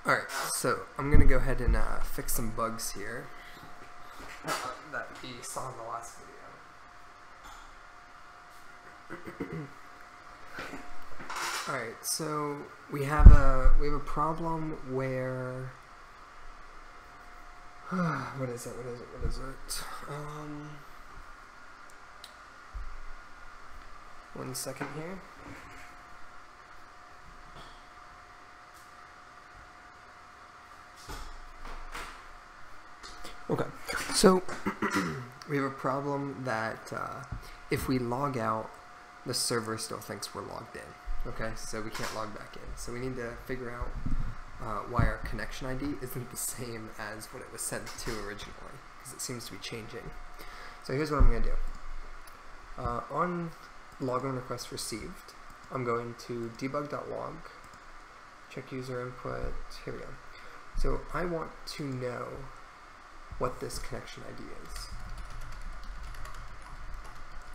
Alright, so I'm going to go ahead and fix some bugs here that we saw in the last video. Alright, so we have a problem where what is it? One second here. Okay, so we have a problem that if we log out, the server still thinks we're logged in. Okay, so we can't log back in. So we need to figure out why our connection ID isn't the same as what it was sent to originally, because it seems to be changing. So here's what I'm going to do. On login request received, I'm going to debug.log, check user input, here we go. So I want to know what this connection ID is.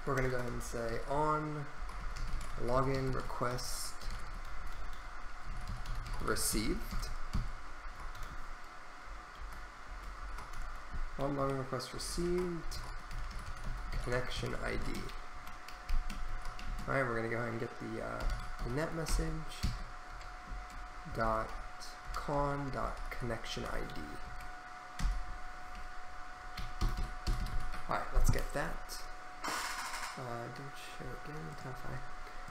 We're going to go ahead and say on login request received, on login request received, connection ID. Alright, we're going to go ahead and get the net message dot con dot connection ID. Alright, let's get that. Don't show again, Wi-Fi.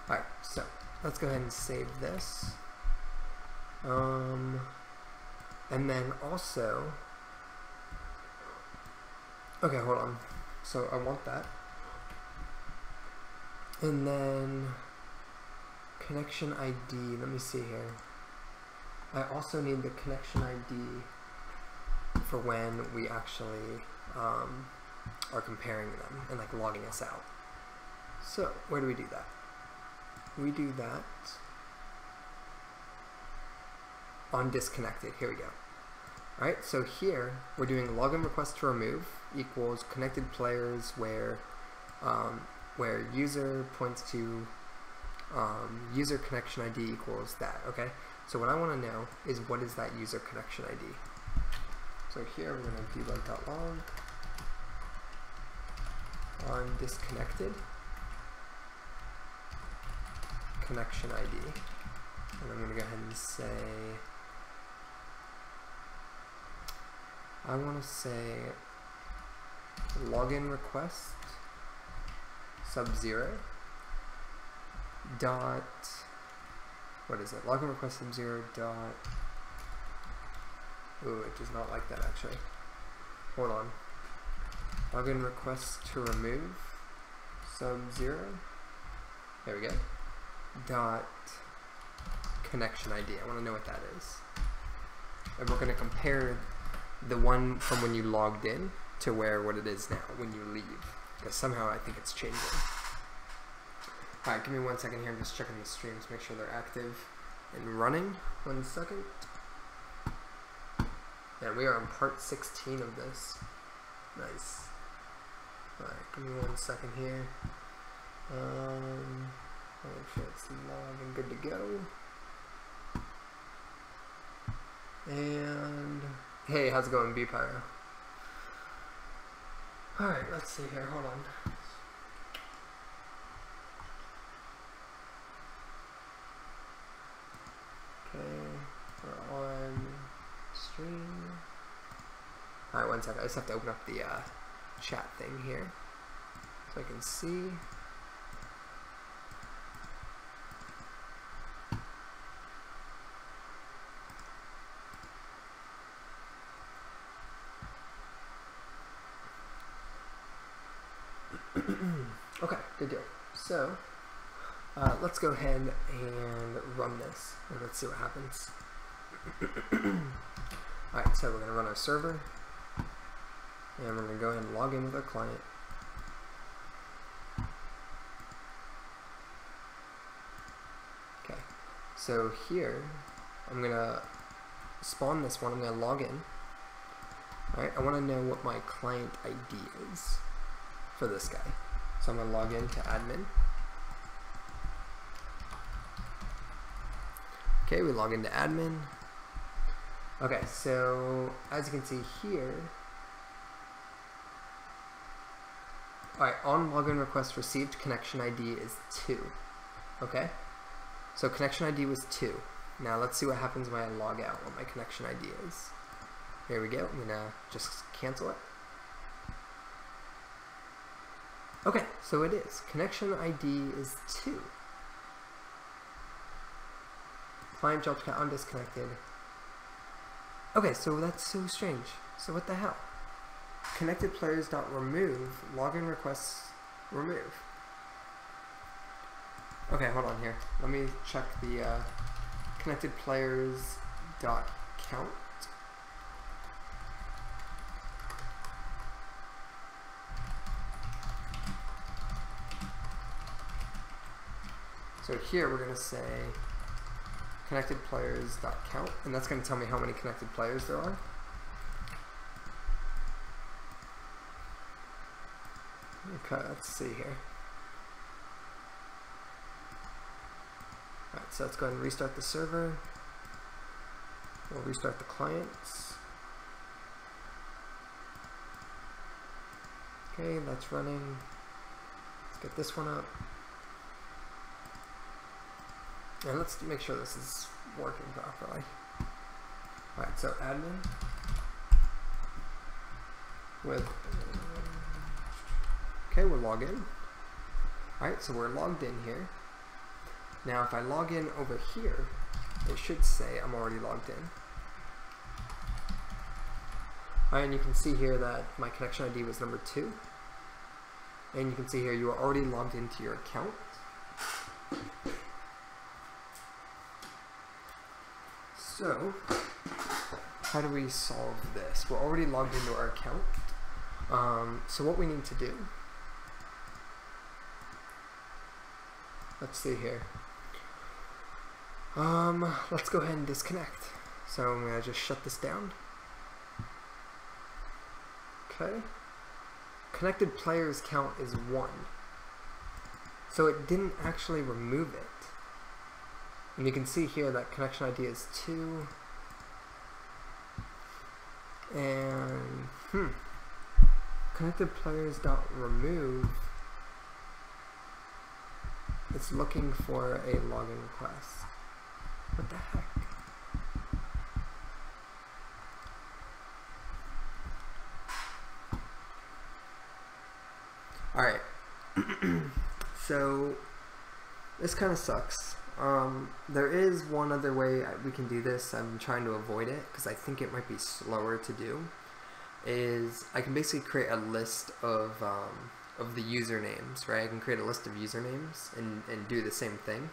Alright, so let's go ahead and save this. And then also, okay, hold on. So I want that. And then connection ID, let me see here. I also need the connection ID for when we actually are comparing them and like logging us out. So where do we do that? We do that on disconnected. Here we go. Alright, so here we're doing login request to remove equals connected players where user points to user connection ID equals that. Okay, so what I want to know is what is that user connection ID. So here we're going to debug.log on disconnected connection ID, and I'm going to go ahead and say I want to say login request sub-0 dot, what is it? Login request sub-0 dot, ooh, it does not like that actually. Hold on. Login request to remove sub-0, there we go, dot connection ID. I want to know what that is. And we're going to compare the one from when you logged in to what it is now when you leave, because somehow I think it's changing. Alright, give me 1 second here. I'm just checking the streams, make sure they're active and running. 1 second. And we are on part 16 of this. Nice. Alright, give me 1 second here. Make sure it's live and good to go. And hey, how's it going, B-Pyro? Alright, let's see here, hold on. Okay, we're on stream. Alright, 1 second, I just have to open up the chat thing here so I can see. Okay, good deal. So let's go ahead and run this and let's see what happens. Alright, so we're going to run our server and we're going to go ahead and log in with our client. Okay, so here I'm going to spawn this one. I'm going to log in. Alright, I want to know what my client ID is for this guy. So I'm going to log in to admin. Okay, we log into admin. Okay, so as you can see here, alright, on login request received, connection ID is 2. Okay, so connection ID was 2. Now let's see what happens when I log out, what my connection ID is. Here we go, I'm gonna just cancel it. Okay, so it is. Connection ID is 2. Client jobs got undisconnected. Okay, so that's so strange. So what the hell? Connected players.remove, login requests remove. Okay, hold on here. Let me check the connected players.count. So here we're going to say connected players.count, and that's going to tell me how many connected players there are. Okay, let's see here. Alright, so let's go ahead and restart the server. We'll restart the clients. Okay, that's running. Let's get this one up. And let's make sure this is working properly. Alright, so admin with, okay, we'll log in. Alright, so we're logged in here. Now if I log in over here, it should say I'm already logged in. Alright, and you can see here that my connection ID was number 2. And you can see here you are already logged into your account. So, how do we solve this? We're already logged into our account. So what we need to do, let's see here. Let's go ahead and disconnect. So I'm going to just shut this down. Okay. Connected players count is 1. So it didn't actually remove it. And you can see here that connection ID is 2. And, connected players.remove. It's looking for a login request. What the heck? Alright. So, this kind of sucks. There is one other way we can do this. I'm trying to avoid it because I think it might be slower to do. Is I can basically create a list of the usernames, right? I can create a list of usernames and do the same thing.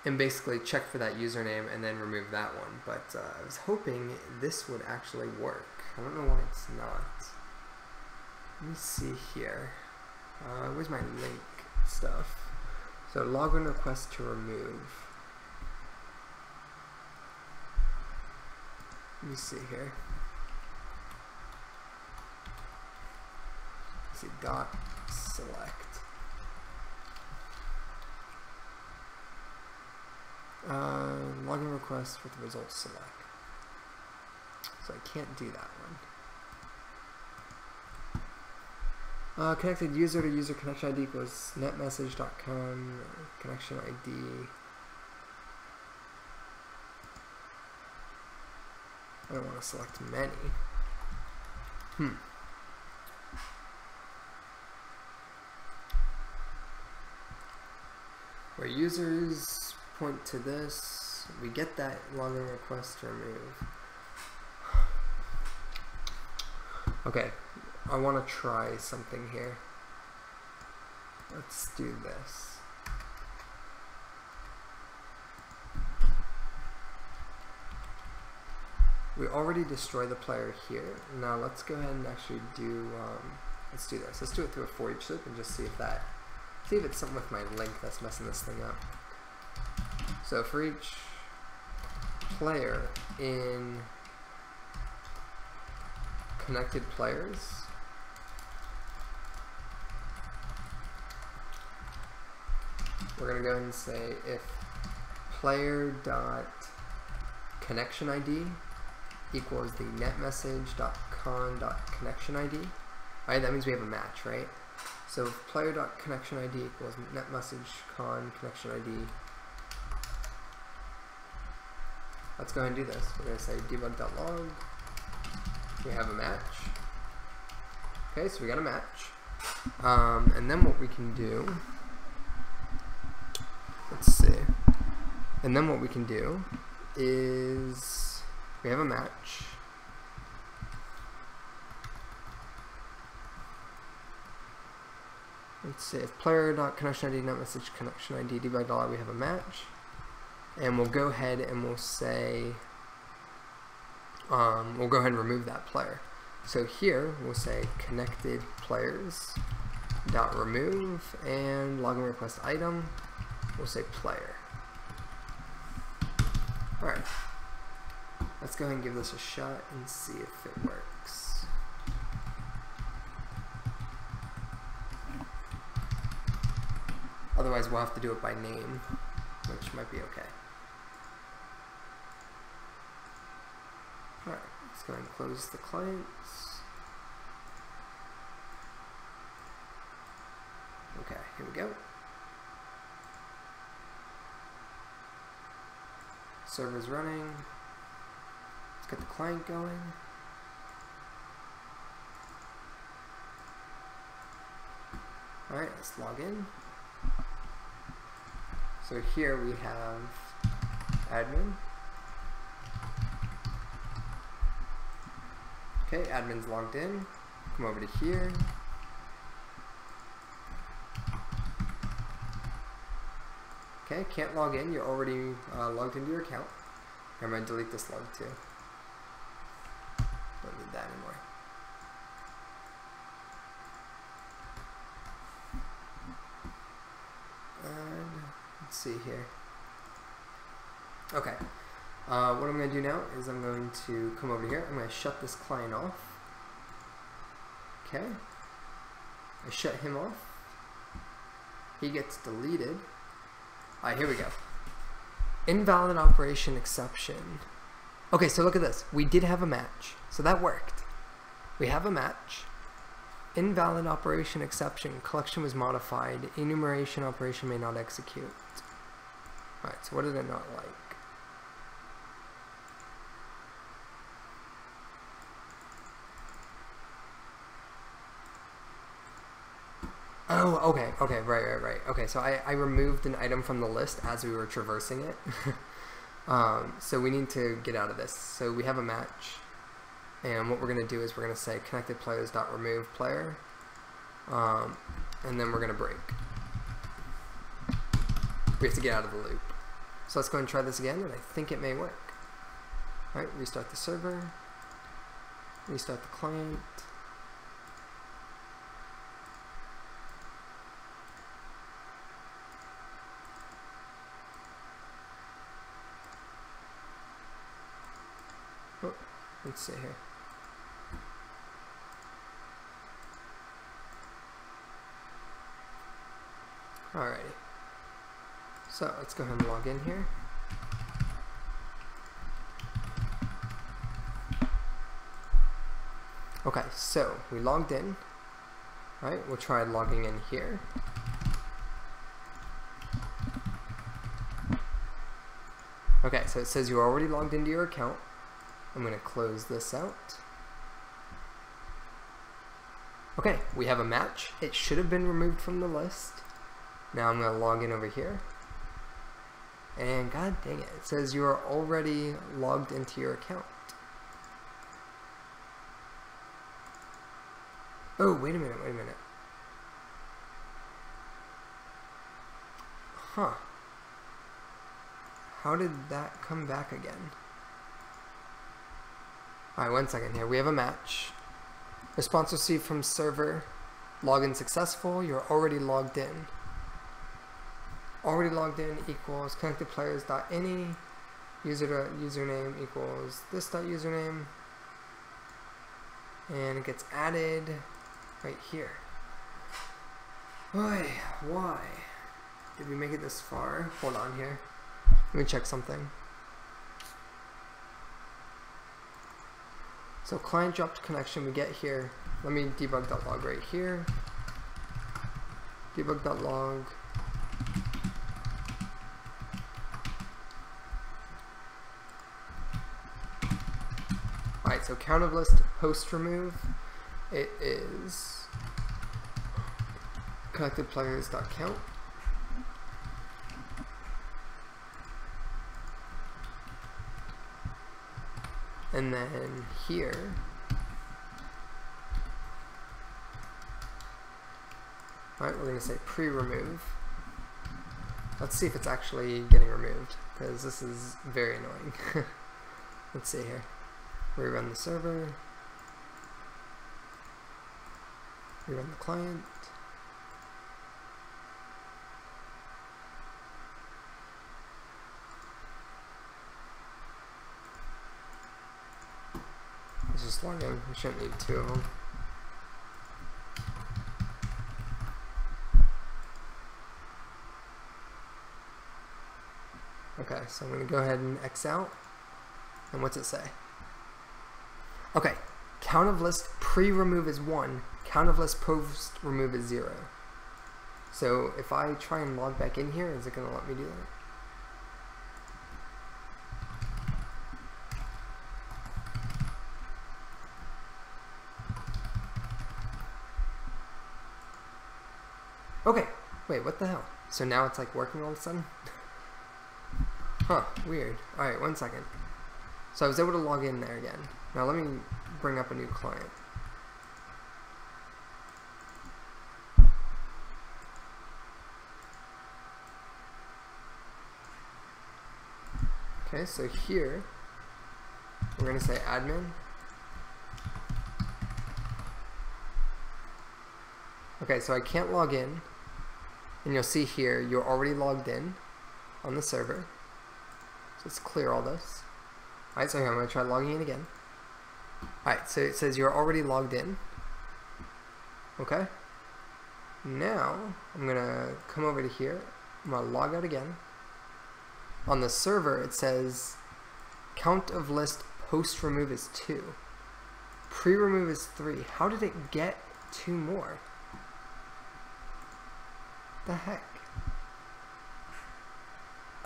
And basically check for that username and then remove that one. But I was hoping this would actually work. I don't know why it's not. Let me see here. Where's my link stuff? So login request to remove. Let me see here. Let's see, dot select. Login request with results select. So I can't do that one. Connected user to user connection ID equals netmessage.com connection ID. I don't want to select many. Where users point to this, we get that login request to remove. Okay, I want to try something here. Let's do this. We already destroyed the player here. Now let's go ahead and actually do, let's do this. Let's do it through a for each loop and just see if it's something with my link that's messing this thing up. So for each player in connected players, we're going to go ahead and say if player.connection ID equals the netmessage.con.connection ID. Alright, that means we have a match, right? So player.connection ID equals netmessage.con.connection ID. Let's go ahead and do this. We're going to say debug.log. We have a match. Okay, so we got a match. And then what we can do, let's see. And then what we can do is we have a match. Let's see, if player.connection ID, netmessage connection ID, debug.log, we have a match. And we'll go ahead and we'll say, we'll go ahead and remove that player. So here we'll say connected players dot remove, and login request item, we'll say player. Alright, let's go ahead and give this a shot and see if it works. Otherwise we'll have to do it by name, which might be okay. Alright, let's go ahead and close the clients. Okay, here we go. Server's running. Let's get the client going. Alright, let's log in. So here we have admin. Okay, admin's logged in. Come over to here. Okay, can't log in. You're already logged into your account. I'm going to delete this log too. Don't need that anymore. And let's see here. Okay. What I'm going to do now is I'm going to come over here. I'm going to shut this client off. Okay. I shut him off. He gets deleted. Alright, here we go. Invalid operation exception. Okay, so look at this. We did have a match. So that worked. We have a match. Invalid operation exception. Collection was modified. Enumeration operation may not execute. Alright, so what did it not like? Oh, okay, right. Okay, so I removed an item from the list as we were traversing it. So we need to get out of this. So we have a match, and what we're going to do is we're going to say connected players.remove player, and then we're going to break. We have to get out of the loop. So let's go ahead and try this again, and I think it may work. Alright, restart the server, restart the client. Let's see here. Alrighty. So let's go ahead and log in here. Okay, so we logged in. Alright, we'll try logging in here. Okay, so it says you're already logged into your account. I'm going to close this out. Okay, we have a match. It should have been removed from the list. Now I'm going to log in over here. And god dang it, it says you are already logged into your account. Oh, wait a minute. Huh. How did that come back again? Alright, 1 second here. We have a match. Response received from server. Login successful. You're already logged in. Already logged in equals connected players.any. Username equals this.username. And it gets added right here. Why? Did we make it this far? Hold on here. Let me check something. So client dropped connection, we get here. Let me debug.log right here. Debug.log. Alright, so count of list post remove. It is connected players.count. And then here, alright, we're going to say pre-remove. Let's see if it's actually getting removed, because this is very annoying. Let's see here. Rerun the server. Rerun the client. Let's just log in. We shouldn't need two of them. Okay, so I'm going to go ahead and X out. And what's it say? Okay, count of list pre-remove is 1, count of list post-remove is 0. So if I try and log back in here, is it going to let me do that? Okay, wait, what the hell? So now it's like working all of a sudden? Huh, weird. Alright, 1 second. So I was able to log in there again. Now let me bring up a new client. Okay, so here we're going to say admin. Okay, so I can't log in, and you'll see here you're already logged in on the server. So let's clear all this. Alright, so here I'm going to try logging in again. Alright, so it says you're already logged in. Okay. Now I'm going to come over to here. I'm going to log out again. On the server it says count of list post remove is 2. Pre-remove is 3. How did it get 2 more? The heck?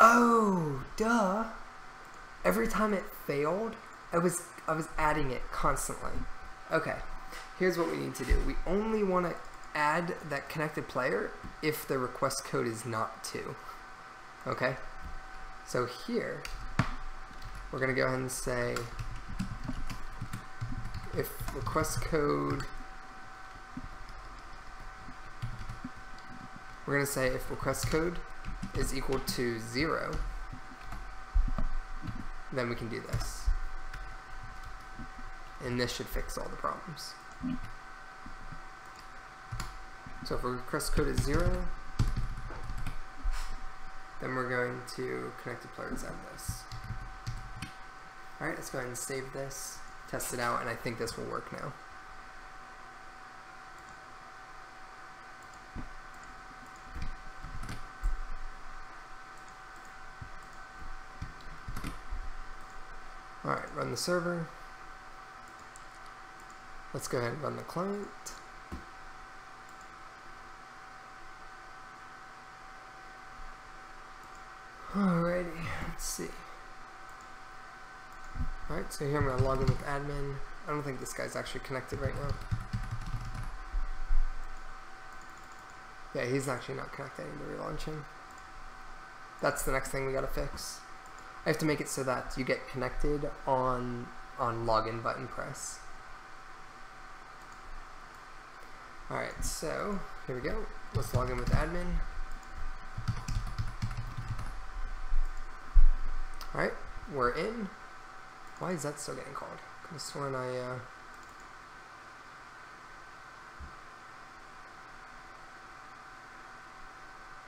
Oh, duh. Every time it failed, I was adding it constantly. Okay, here's what we need to do. We only want to add that connected player if the request code is not 2. Okay? So here, we're going to go ahead and say if request code, we're going to say if request code is equal to 0, then we can do this. And this should fix all the problems. So if request code is 0, then we're going to connected players add this. Alright, let's go ahead and save this, test it out, and I think this will work now. Alright, run the server. Let's go ahead and run the client. Alrighty, let's see. Alright, so here I'm going to log in with admin. I don't think this guy's actually connected right now. Yeah, he's actually not connected. I need to relaunch him. That's the next thing we got to fix. I have to make it so that you get connected on login button press. Alright, so here we go. Let's log in with admin. Alright, we're in. Why is that still getting called? I could have sworn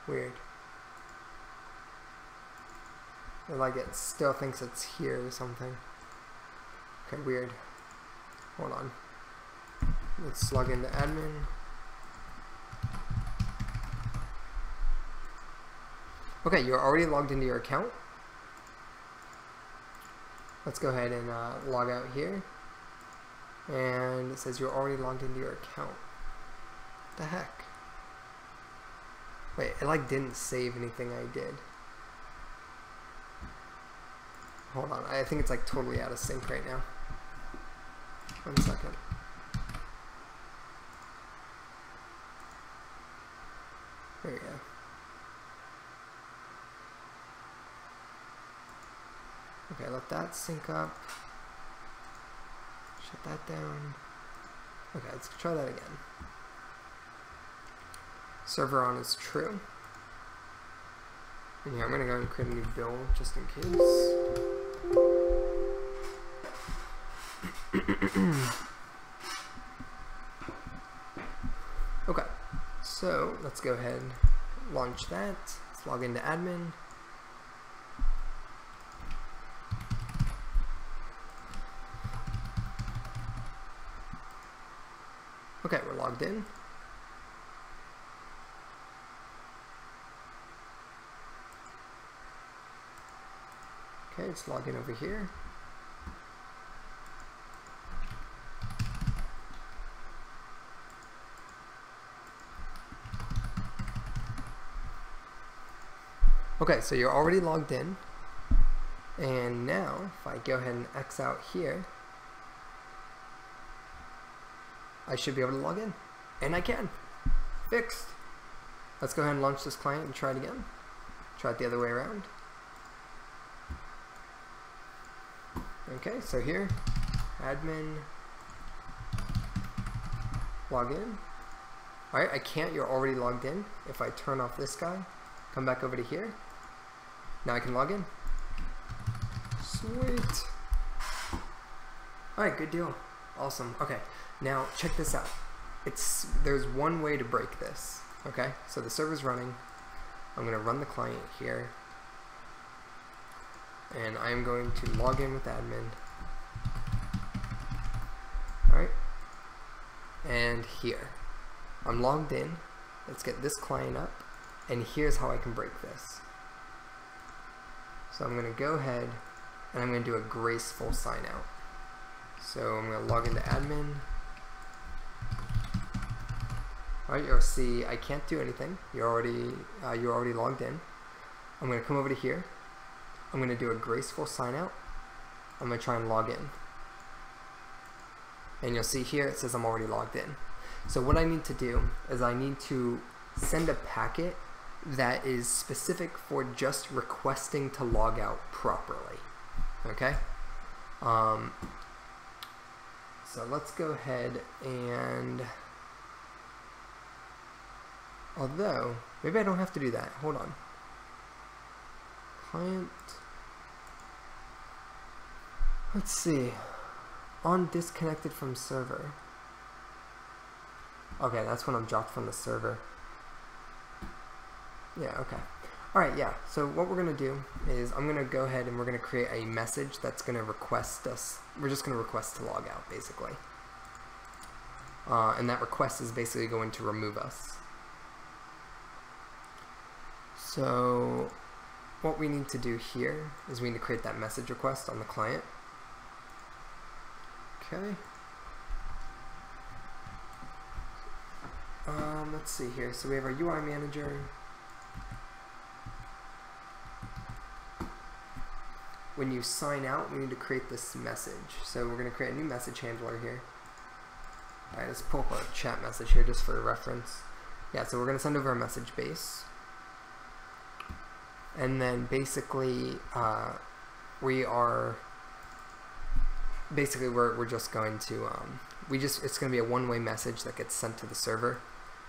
weird. Or like it still thinks it's here or something. Okay, weird. Hold on. Let's log into admin. Okay, you're already logged into your account. Let's go ahead and log out here. And it says you're already logged into your account. What the heck? Wait, it like didn't save anything I did. Hold on, I think it's like totally out of sync right now. 1 second. There we go. Okay, let that sync up. Shut that down. Okay, let's try that again. Server on is true. And here, I'm going to go and create a new bill just in case. Okay, so let's go ahead and launch that. Let's log into admin. Okay, we're logged in. Okay, let's log in over here. Okay, so you're already logged in. And now, if I go ahead and X out here, I should be able to log in. And I can. Fixed. Let's go ahead and launch this client and try it again. Try it the other way around. Okay, so here, admin, log in. Alright, I can't, you're already logged in. If I turn off this guy, come back over to here. Now I can log in. Sweet. Alright, good deal. Awesome. Okay, now check this out. There's one way to break this. Okay, so the server's running. I'm going to run the client here. And I am going to log in with admin. Alright. And here. I'm logged in. Let's get this client up. And here's how I can break this. So I'm going to go ahead and I'm going to do a graceful sign out. So I'm going to log into admin. Alright, you'll see I can't do anything. You're already logged in. I'm going to come over to here. I'm going to do a graceful sign out. I'm going to try and log in. And you'll see here it says I'm already logged in. So what I need to do is I need to send a packet that is specific for just requesting to log out properly. Okay? So let's go ahead and... Although, maybe I don't have to do that. Hold on. Client... Let's see. On disconnected from server. Okay, that's when I'm dropped from the server. Yeah, okay. Alright, yeah. So what we're going to do is I'm going to go ahead and we're going to create a message that's going to request us. We're just going to request to log out, basically. And that request is basically going to remove us. So what we need to do here is we need to create that message request on the client. Okay. Let's see here. So we have our UI manager. When you sign out, we need to create this message. So we're going to create a new message handler here. Alright, let's pull up a chat message here just for reference. Yeah, so we're going to send over a message base. And then basically, we're just going to, it's going to be a one-way message that gets sent to the server.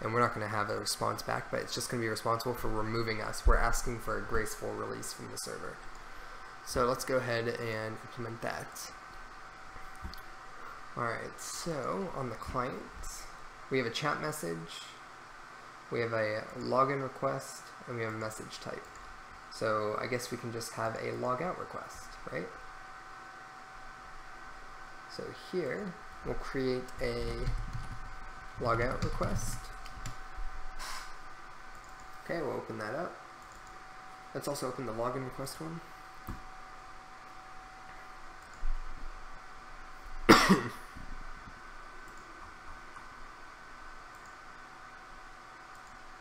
And we're not going to have a response back, but it's just going to be responsible for removing us. We're asking for a graceful release from the server. So let's go ahead and implement that. Alright, so on the client, we have a chat message, we have a login request, and we have a message type. So I guess we can just have a logout request, right? So here, we'll create a logout request. Okay, we'll open that up. Let's also open the login request one.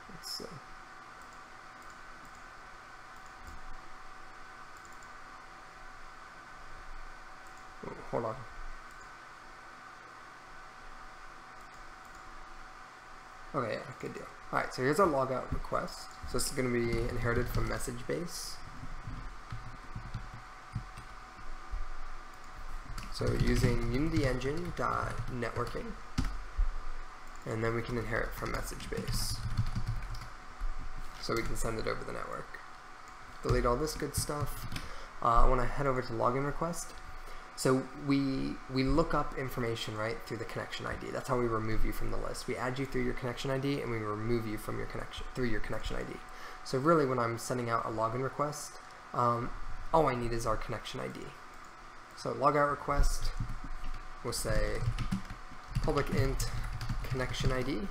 Let's see. Oh, hold on. Okay, yeah, good deal. Alright, so here's our logout request. So this is going to be inherited from message base. So using Unity Engine .networking, and then we can inherit from message base. So we can send it over the network. Delete all this good stuff. I want to head over to login request. So we look up information, right, through the connection ID. That's how we remove you from the list. We add you through your connection ID, and we remove you from your connection through your connection ID. So really, when I'm sending out a login request, all I need is our connection ID. So logout request, we'll say public int connection ID.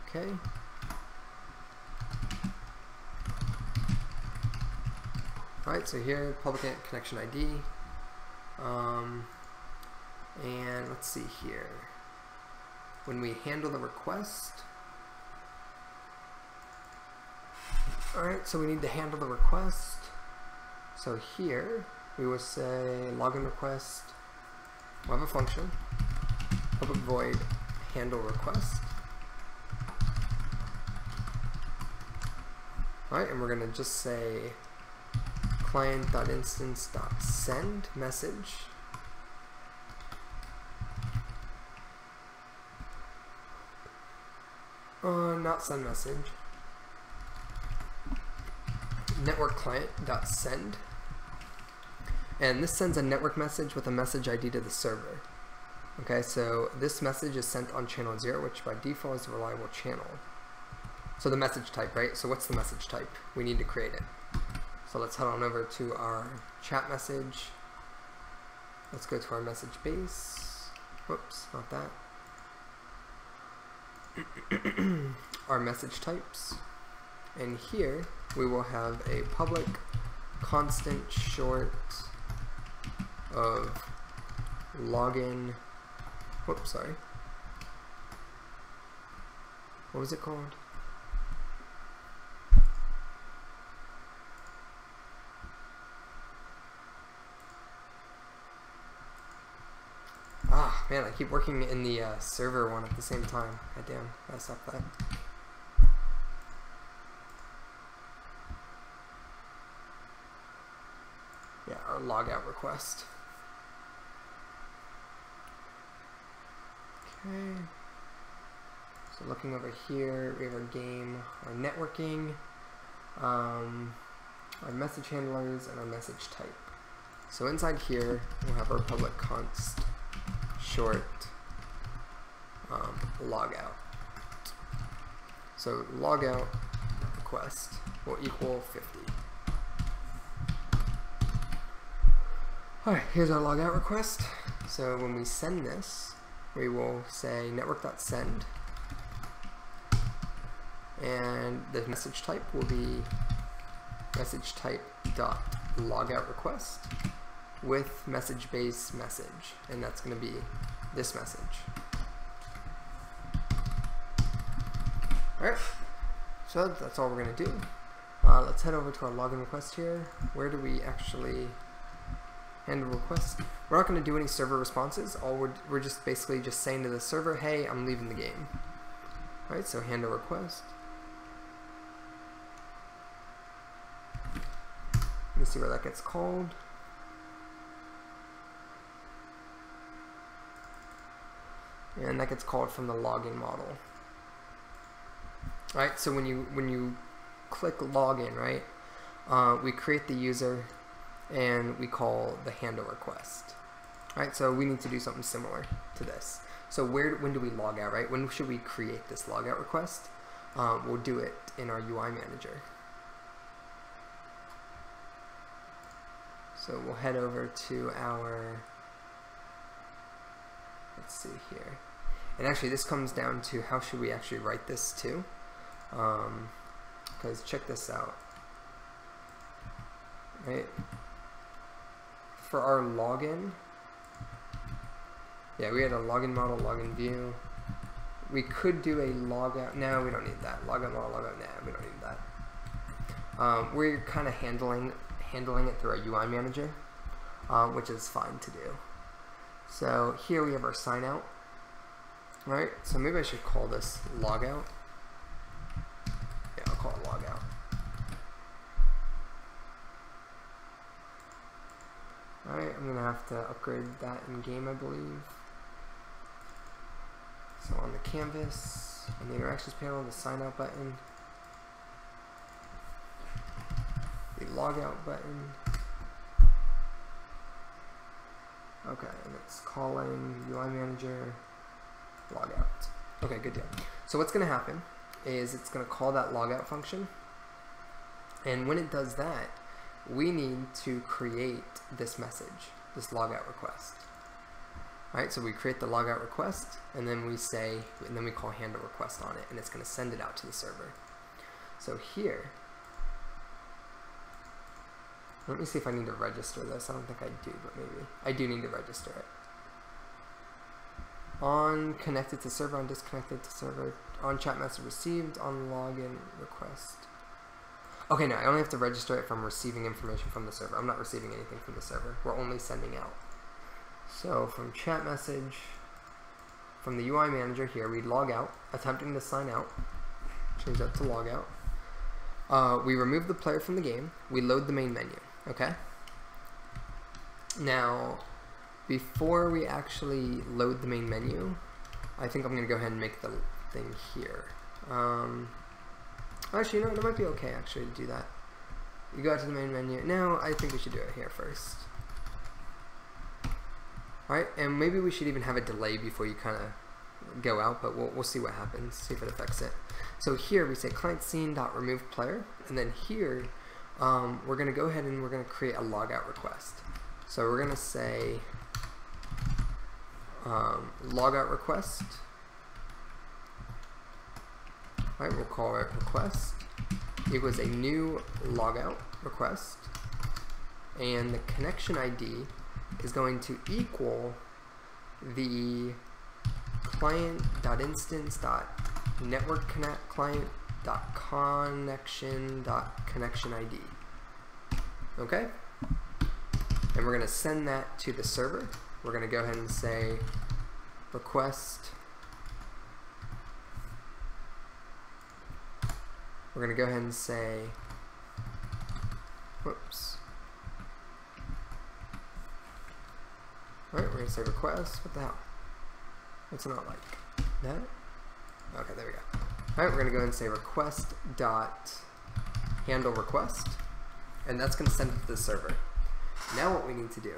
Okay. Alright, so here, public int connection ID. And let's see here. When we handle the request, alright, so we need to handle the request. So here, we will say login request. We'll have a function, public void handle request. Alright, and we're going to just say client.instance.send message. Not send message. Network client.send. And this sends a network message with a message ID to the server. Okay, so this message is sent on channel 0, which by default is a reliable channel. So the message type, right? So what's the message type? We need to create it. So let's head on over to our chat message. Let's go to our message base. Whoops, not that. Our message types. And here we will have a public constant short of login. Whoops, sorry. What was it called? Ah, man, I keep working in the server one at the same time. Goddamn, gotta stop that. Yeah, our logout request. Okay. So looking over here, we have our game, our networking, our message handlers, and our message type. So inside here, we'll have our public const short logout. So logout request will equal 50. Alright, here's our logout request. So when we send this, we will say network.send, and the message type will be message type dot logout request with message base message, and that's going to be this message. Alright, so that's all we're going to do. Let's head over to our login request here. Where do we actually handle requests? We're not going to do any server responses. We're just basically just saying to the server, hey, I'm leaving the game. Alright, so handle request. Let me see where that gets called. And that gets called from the login model. Alright, so when you click login, right, we create the user and we call the handle request. Alright, so we need to do something similar to this. So when do we log out, right? When should we create this logout request? We'll do it in our UI manager. So we'll head over to our, let's see here. And actually this comes down to how should we actually write this too. Because check this out, right? For our login, yeah, we had a login model, login view. We could do a logout. No, we don't need that. Logout model, logout. Nah, we don't need that. We're kind of handling it through our UI manager, which is fine to do. So here we have our sign out. Right. So maybe I should call this logout. Yeah, I'll call it logout. All right. I'm gonna have to upgrade that in game, I believe. So on the canvas, on the interactions panel, the sign out button, the logout button. Okay, and it's calling UI manager logout. Okay, good deal. So what's going to happen is it's going to call that logout function, and when it does that, we need to create this message, this logout request. Alright, so we create the logout request, and then we call handle request on it, and it's going to send it out to the server. So here, let me see if I need to register this. I don't think I do, but maybe. I do need to register it. On connected to server, on disconnected to server, on chat message received, on login request. Okay, no, I only have to register it from receiving information from the server. I'm not receiving anything from the server. We're only sending out. So from chat message, from the UI manager here, we log out, attempting to sign out. Change that to log out. We remove the player from the game. We load the main menu. Okay. Now, before we actually load the main menu, I think I'm going to go ahead and make the thing here. Actually, no, it might be okay actually to do that. You go out to the main menu. No, I think we should do it here first. Alright, and maybe we should even have a delay before you kind of go out, but we'll see what happens, see if it affects it. So here we say client scene.remove player, and then here we're going to go ahead and we're going to create a logout request. So we're going to say logout request. Right, we'll call it request equals a new logout request, and the connection ID is going to equal the client.instance.networkConnectClient.connection.connection ID. Okay? And we're going to send that to the server. We're going to go ahead and say request. We're going to go ahead and say, whoops. Alright, we're going to say request. What the hell? What's it not like? That? Okay, there we go. Alright, we're going to go ahead and say request dot handle request, and that's going to send it to the server. Now what we need to do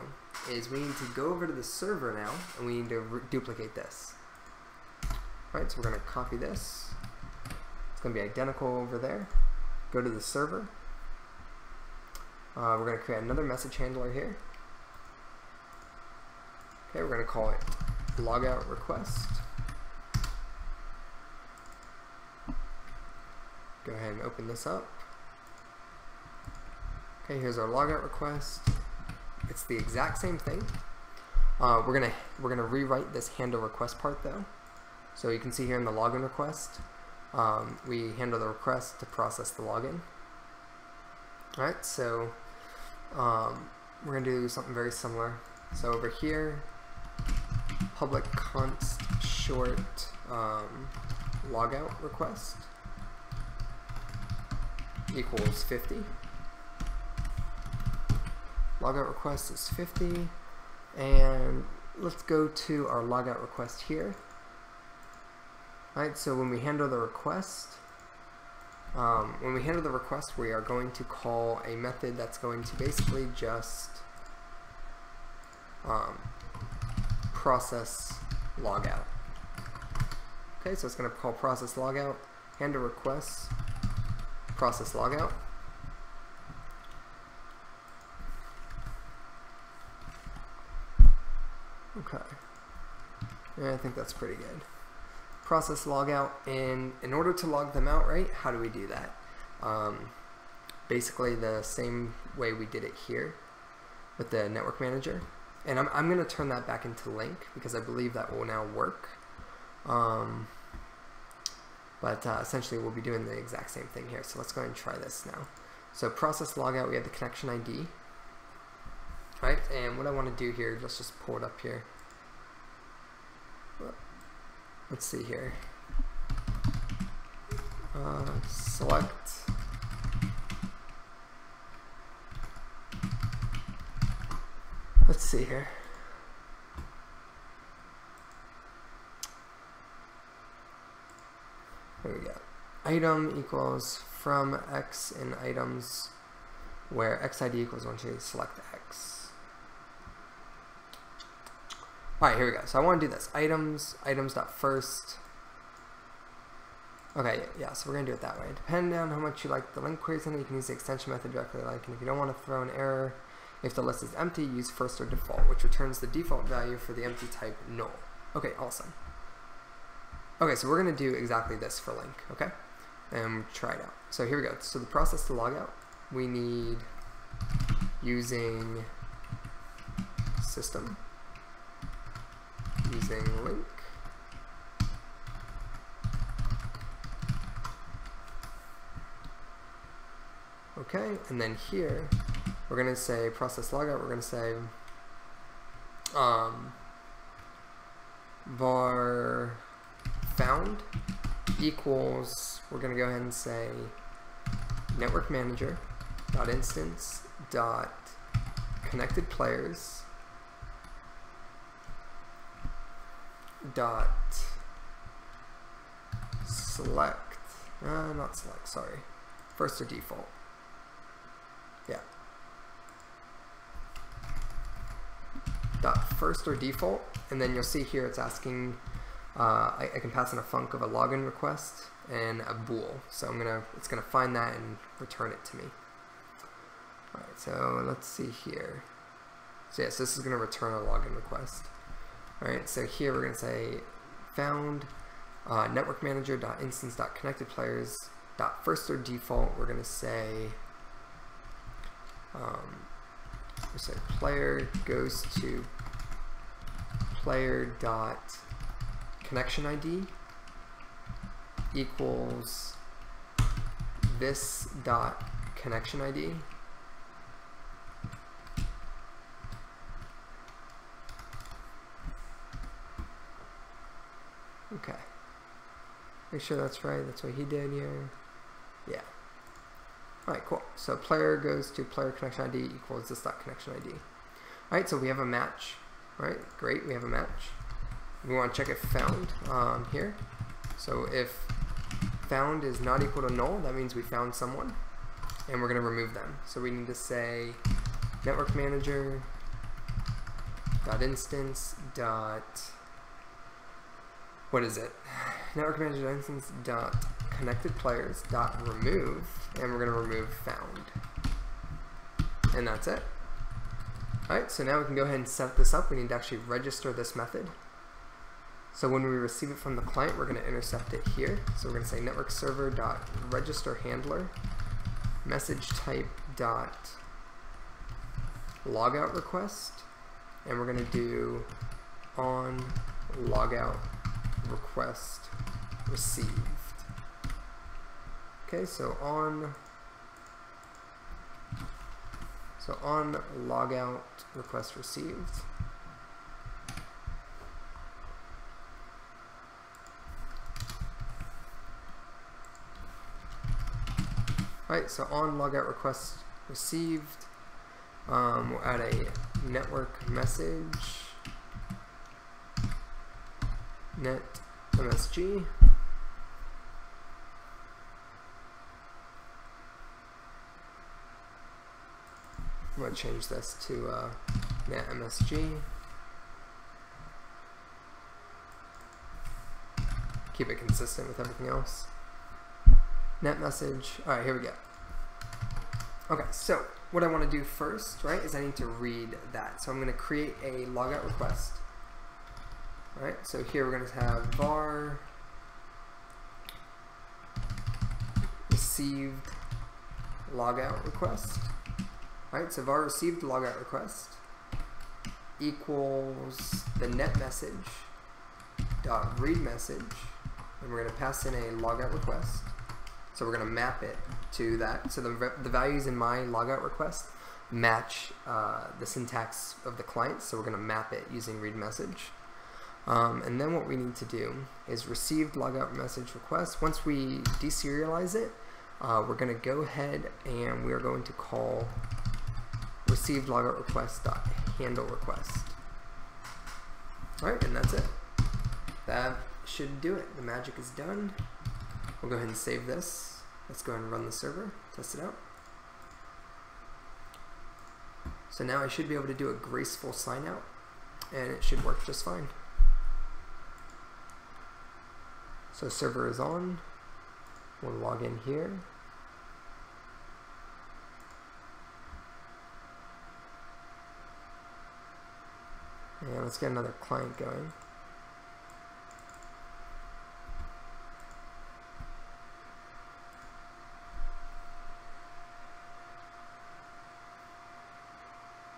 is we need to go over to the server now, and we need to duplicate this. Alright, so we're going to copy this. It's going to be identical over there. Go to the server. We're going to create another message handler here. Okay, we're going to call it logout request. Go ahead and open this up. Okay, here's our logout request. It's the exact same thing. We're gonna rewrite this handle request part though. So you can see here in the login request, we handle the request to process the login. Alright, so we're going to do something very similar. So over here, public const short logout request equals 50. Logout request is 50, and let's go to our logout request here. Alright, so when we handle the request, we are going to call a method that's going to basically just process logout. Okay, so it's going to call process logout, handle request, process logout. Okay, yeah, I think that's pretty good. process logout, and in order to log them out, right, how do we do that? Basically the same way we did it here with the network manager, and I'm going to turn that back into link because I believe that will now work. But essentially we'll be doing the exact same thing here. So let's go ahead and try this now. So process logout, we have the connection ID, right? And what I want to do here, let's just pull it up here. Let's see here. Select. Let's see here. There we go. Item equals from X in items where XID equals 1, 2, select X. Alright, here we go. So I want to do this. Items.first. Okay, yeah, so we're going to do it that way. Depending on how much you like the link queries in it, you can use the extension method directly like, and if you don't want to throw an error, if the list is empty, use first or default, which returns the default value for the empty type null. Okay, awesome. Okay, so we're going to do exactly this for link, okay? And try it out. So here we go. So the process to log out, we need using system, using link, okay, and then here we're going to say process logout, we're going to say var found equals, we're going to go ahead and say network manager dot instance dot connected players dot select, not select, sorry, first or default, yeah, dot first or default, and then you'll see here it's asking I can pass in a func of a login request and a bool. So it's gonna find that and return it to me. Alright, so let's see here. So yes, this is gonna return a login request. Alright, so here we're gonna say found network manager dot instance dot connected players dot first or default. We're gonna say player goes to player dot connection ID equals this dot connection ID okay, make sure that's right, that's what he did here, yeah. Alright, cool. So player goes to player connection ID equals this dot connection ID. Alright, so we have a match. Alright, great, we have a match. We want to check if found here. So if found is not equal to null, that means we found someone, and we're going to remove them. So we need to say network manager dot instance dot, what is it? Network manager dot instance dot connected players dot remove, and we're going to remove found, and that's it. Alright, so now we can go ahead and set this up. We need to actually register this method. So when we receive it from the client, we're going to intercept it here. So we're going to say network server dot register handler message type dot logout request, and we're going to do on logout request received. Okay, so on logout request received. Alright, so on logout request received, we'll add a network message, net MSG. I'm going to change this to net MSG. Keep it consistent with everything else. Net message. Alright, here we go. Okay, so what I want to do first, right, is I need to read that. So I'm going to create a logout request. Alright, so here we're going to have var received logout request. Alright, so var received logout request equals the net message dot read message, and we're going to pass in a logout request. So we're going to map it to that. So the values in my logout request match the syntax of the client, so we're going to map it using read message. And then what we need to do is received logout message request. Once we deserialize it, we're going to go ahead and we are going to call received logout request dot handle request. Alright, and that's it. That should do it. The magic is done. We'll go ahead and save this. Let's go ahead and run the server, test it out. So now I should be able to do a graceful sign out, and it should work just fine. So server is on. We'll log in here. And let's get another client going.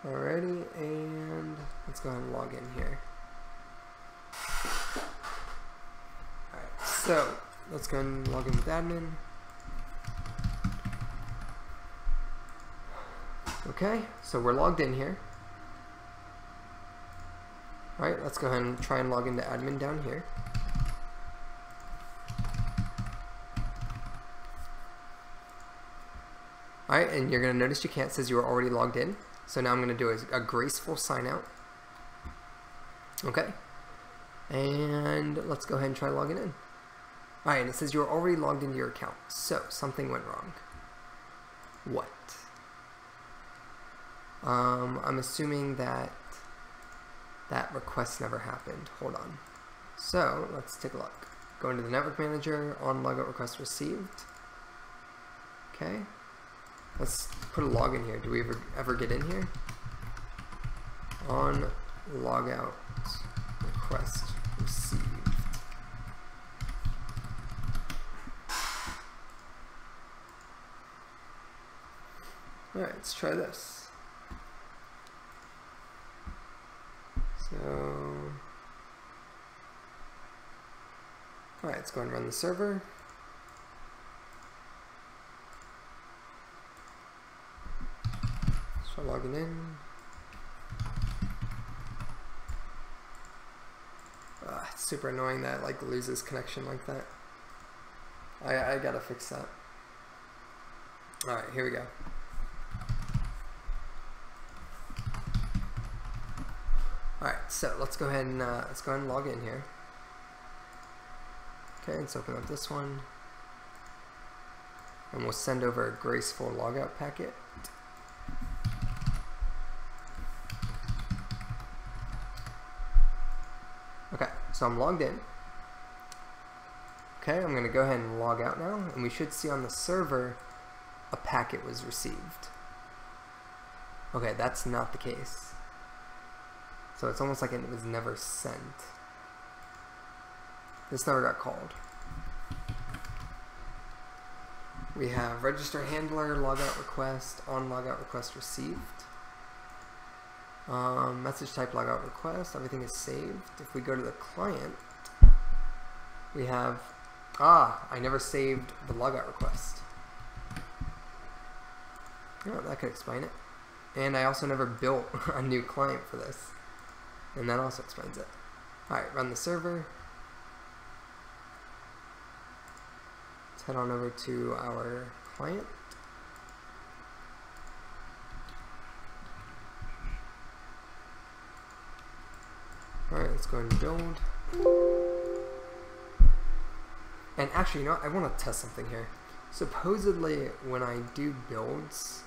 Alrighty, and let's go ahead and log in here. Alright, so let's go ahead and log in with admin. Okay, so we're logged in here. Alright, let's go ahead and try and log into admin down here. Alright, and you're going to notice you can't, it says you were already logged in. So now I'm going to do a graceful sign out. Okay. And let's go ahead and try logging in. Alright, and it says you're already logged into your account. So something went wrong. What? I'm assuming that that request never happened. Hold on. So let's take a look. Go into the network manager, on logout request received. Okay. Let's put a log in here. Do we ever get in here? On logout request received. Alright, let's try this. So, alright, let's go and run the server. So logging in. It's super annoying that it like loses connection like that. I gotta fix that. Alright, here we go. Alright, so let's go ahead and log in here. Okay, let's open up this one. And we'll send over a graceful logout packet. Okay, so I'm logged in. Okay, I'm going to go ahead and log out now, and we should see on the server a packet was received. Okay, that's not the case. So it's almost like it was never sent. This never got called. We have register handler, logout request, on logout request received. Message type logout request, everything is saved. If we go to the client, we have, I never saved the logout request. Oh, that could explain it. And I also never built a new client for this. And that also explains it. Alright, run the server. Let's head on over to our client. Alright, let's go ahead and build. And actually, you know what? I want to test something here. Supposedly, when I do builds,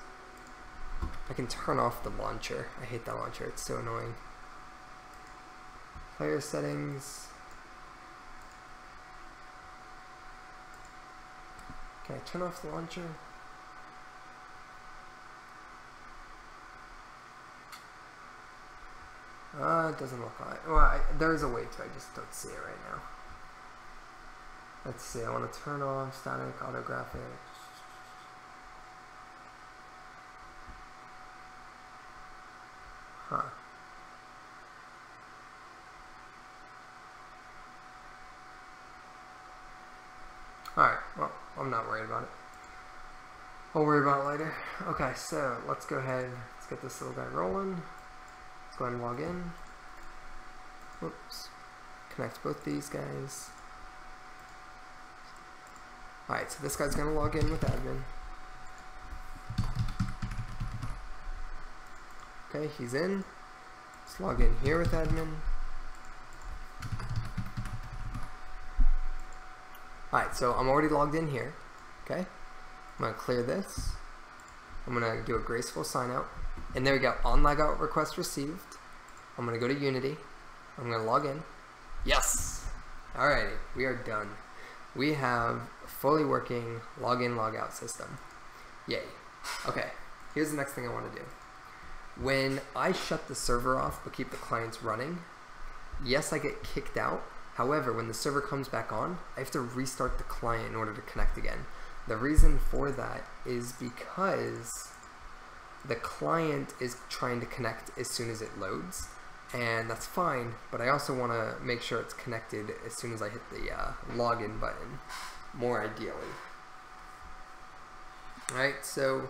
I can turn off the launcher. I hate that launcher. It's so annoying. Player settings. Can I turn off the launcher? It doesn't look like. Well, there is a way to. I just don't see it right now. Let's see. I want to turn off static auto graphics. Alright, well, I'm not worried about it. I'll worry about it later. Okay, so let's go ahead, let's get this little guy rolling. Let's go ahead and log in. Whoops. Connect both these guys. Alright, so this guy's going to log in with admin. Okay, he's in. Let's log in here with admin. Alright, so I'm already logged in here. Okay, I'm going to clear this. I'm going to do a graceful sign out. And there we go, on logout request received. I'm going to go to Unity. I'm going to log in. Yes! Alrighty, we are done. We have a fully working login logout system. Yay. Okay, here's the next thing I want to do. When I shut the server off but keep the clients running, yes, I get kicked out. However, when the server comes back on, I have to restart the client in order to connect again. The reason for that is because the client is trying to connect as soon as it loads, and that's fine, but I also want to make sure it's connected as soon as I hit the login button, more ideally. Alright, so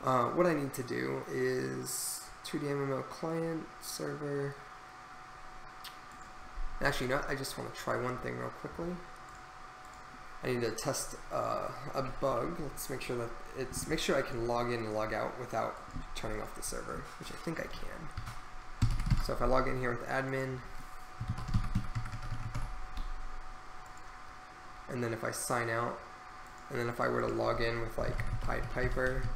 what I need to do is 2D MMO client server. Actually, no, I just want to try one thing real quickly. I need to test a bug. Let's make sure that make sure I can log in and log out without turning off the server, which I think I can. So if I log in here with admin, and then if I sign out, and then if I were to log in with like Pied Piper.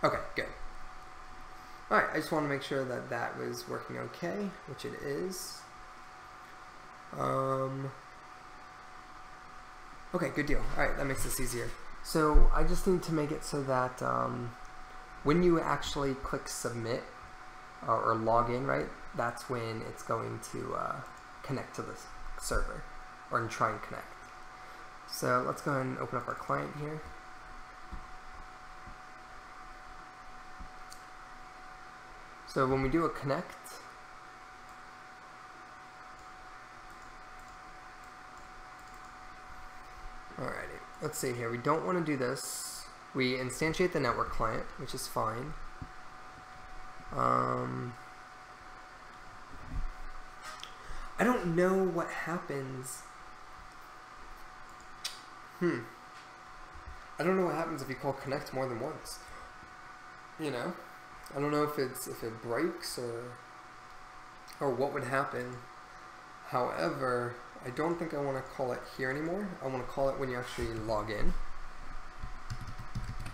Okay, good. Alright, I just want to make sure that that was working okay, which it is. Okay, good deal. Alright, that makes this easier. So I just need to make it so that when you actually click submit or log in, right, that's when it's going to connect to the server or try and connect. So let's go ahead and open up our client here. So when we do a connect, alrighty, let's see here. We don't want to do this. We instantiate the network client, which is fine. I don't know what happens. I don't know what happens if you call connect more than once. You know? I don't know if it breaks or what would happen. However, I don't think I want to call it here anymore. I want to call it when you actually log in.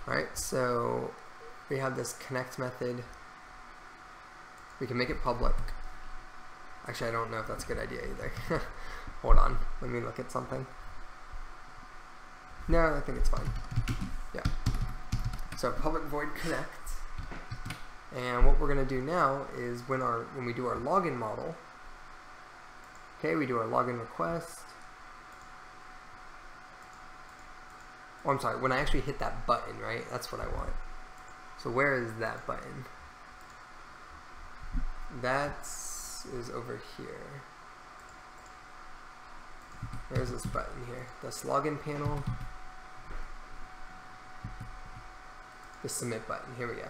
Alright, so we have this connect method. We can make it public. Actually, I don't know if that's a good idea either. Hold on, let me look at something. No, I think it's fine. Yeah. So public void connect. And what we're going to do now is when we do our login model, okay, we do our login request. Oh, I'm sorry, when I actually hit that button, right? That's what I want. So where is that button? That is over here. There's this button here. This login panel. The submit button. Here we go.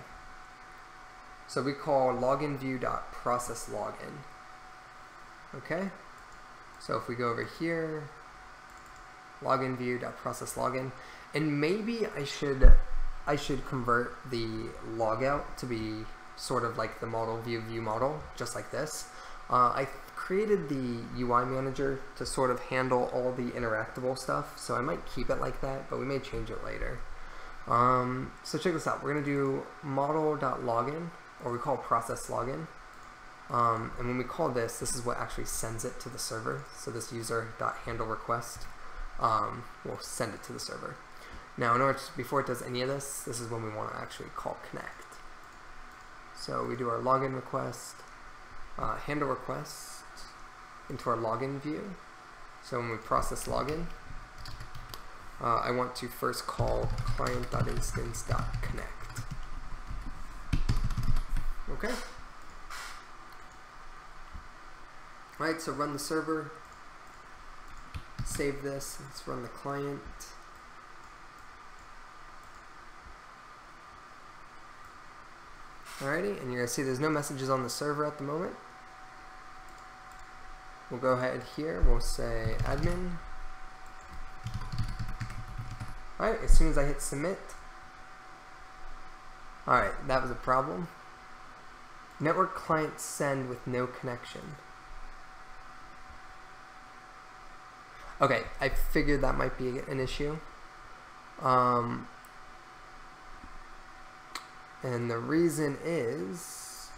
So we call loginview.processLogin. Okay? So if we go over here, loginview.processLogin, and maybe I should convert the logout to be sort of like the model view model, just like this. I created the UI manager to sort of handle all the interactable stuff, so I might keep it like that, but we may change it later. So check this out. We're going to do model.login, or we call process login. And when we call this is what actually sends it to the server. So this user.handleRequest will send it to the server. Now, in order before it does any of this, this is when we want to actually call connect. So we do our login request, handle request into our login view. So when we process login, I want to first call client.instance.connect. Okay. Alright, so run the server. save this. Let's run the client. Alrighty, and you're going to see there's no messages on the server at the moment. We'll go ahead here, we'll say admin. Alright, as soon as I hit submit. Alright, that was a problem. Network client send with no connection. Okay, I figured that might be an issue. And the reason is,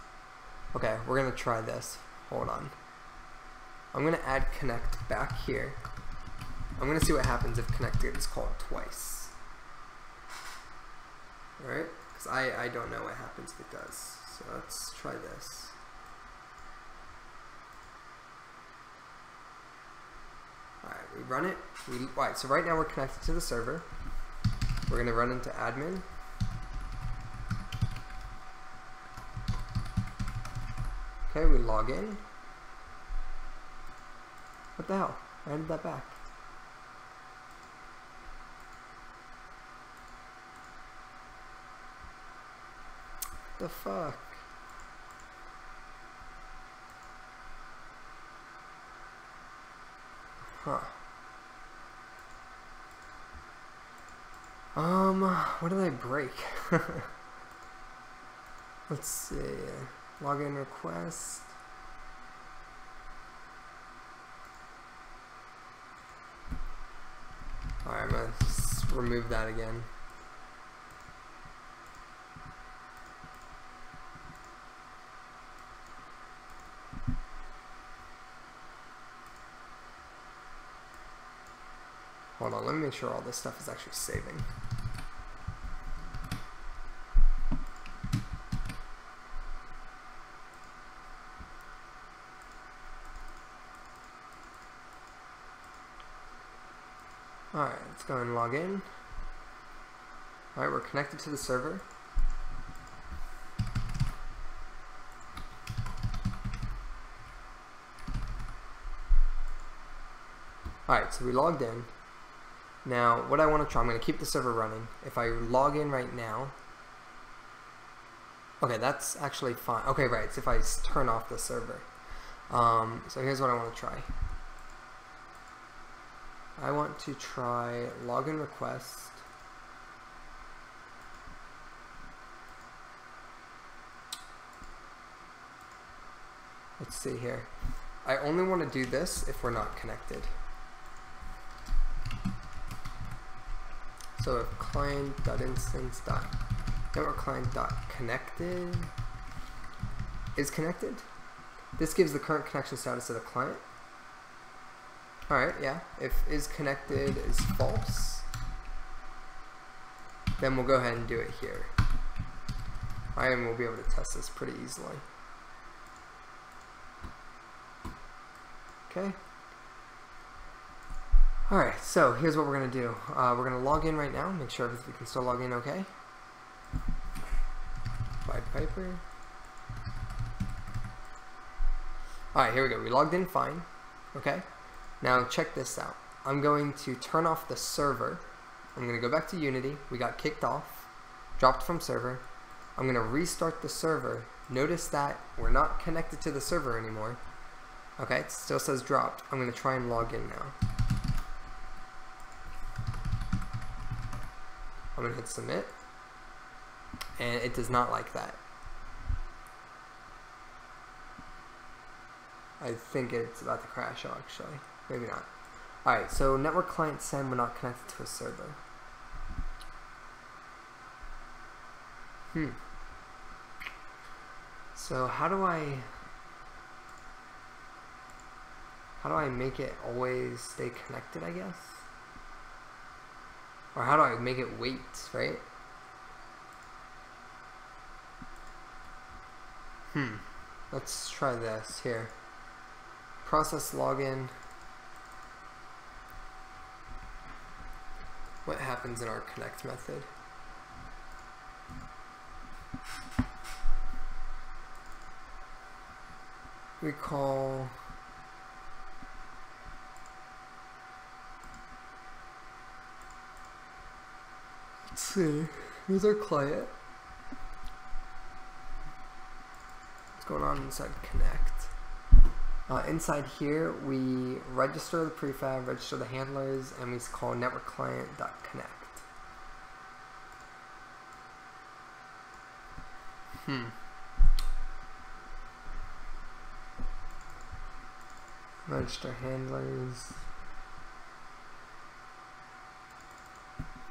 okay, we're gonna try this. Hold on. I'm gonna add connect back here. I'm gonna see what happens if connect is called twice. Alright, because I don't know what happens if it does. So let's try this. Alright, we run it. Alright, so right now we're connected to the server. We're gonna run into admin. Okay, we log in. What the hell? I added that back. What the fuck? Huh. What did I break? Let's see. Login request. Alright, I'm gonna remove that again. Hold on, let me make sure all this stuff is actually saving. Alright, let's go and log in. Alright, we're connected to the server. Alright, so we logged in. Now, what I want to try, I'm going to keep the server running. If I log in right now, okay, that's actually fine. Okay, right, it's if I turn off the server. So here's what I want to try. I want to try login request. Let's see here. I only want to do this if we're not connected. So if client.instance.networkclient.connected is connected, this gives the current connection status of the client. Alright, yeah. If is connected is false, then we'll go ahead and do it here. Alright, and we'll be able to test this pretty easily. Okay. Alright, so here's what we're going to do. We're going to log in right now, make sure we can still log in okay. Pied Piper. Alright, here we go. We logged in fine. Okay. Now check this out. I'm going to turn off the server. I'm going to go back to Unity. We got kicked off, dropped from server. I'm going to restart the server. Notice that we're not connected to the server anymore. Okay, it still says dropped. I'm going to try and log in now. I'm going to hit submit. And it does not like that. I think it's about to crash actually. Maybe not. Alright, so network client send, we're not connected to a server. So how do I make it always stay connected, I guess? Or how do I make it wait, right? Let's try this here. Process login. What happens in our connect method? We call Let's see. Here's our client. What's going on inside Connect? Inside here, we register the prefab, register the handlers, and we call network client.connect. Register handlers.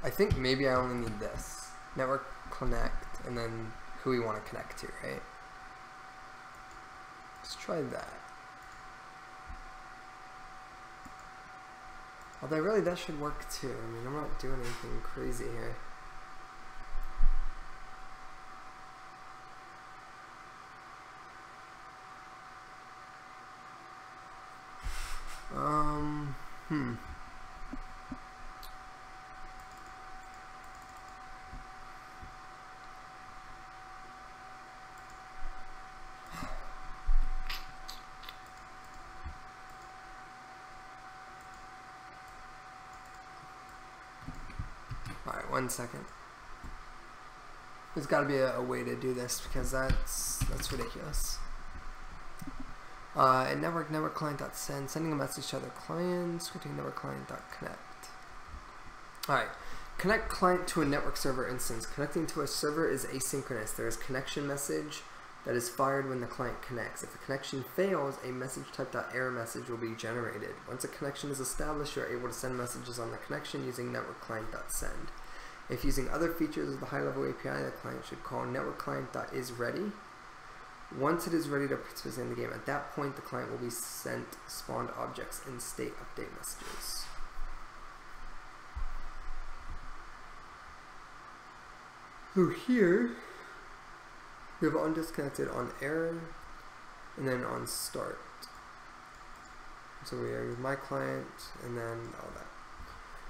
I think maybe I only need this. Network connect, and then who we want to connect to, right? Let's try that. Although really that should work too. I mean, I'm not doing anything crazy here. Alright, 1 second. There's got to be a way to do this because that's ridiculous. And network client.send, sending a message to other clients, scripting network client.connect. Alright, connect client to a network server instance. Connecting to a server is asynchronous. There is connection message that is fired when the client connects. If the connection fails, a message type.error message will be generated. Once a connection is established, you are able to send messages on the connection using network client.send. If using other features of the high-level API, the client should call network client.isReady. Once it is ready to participate in the game, at that point the client will be sent spawned objects and state update messages. So here we have on disconnected, on error, and then on start. So we are my client and then all that.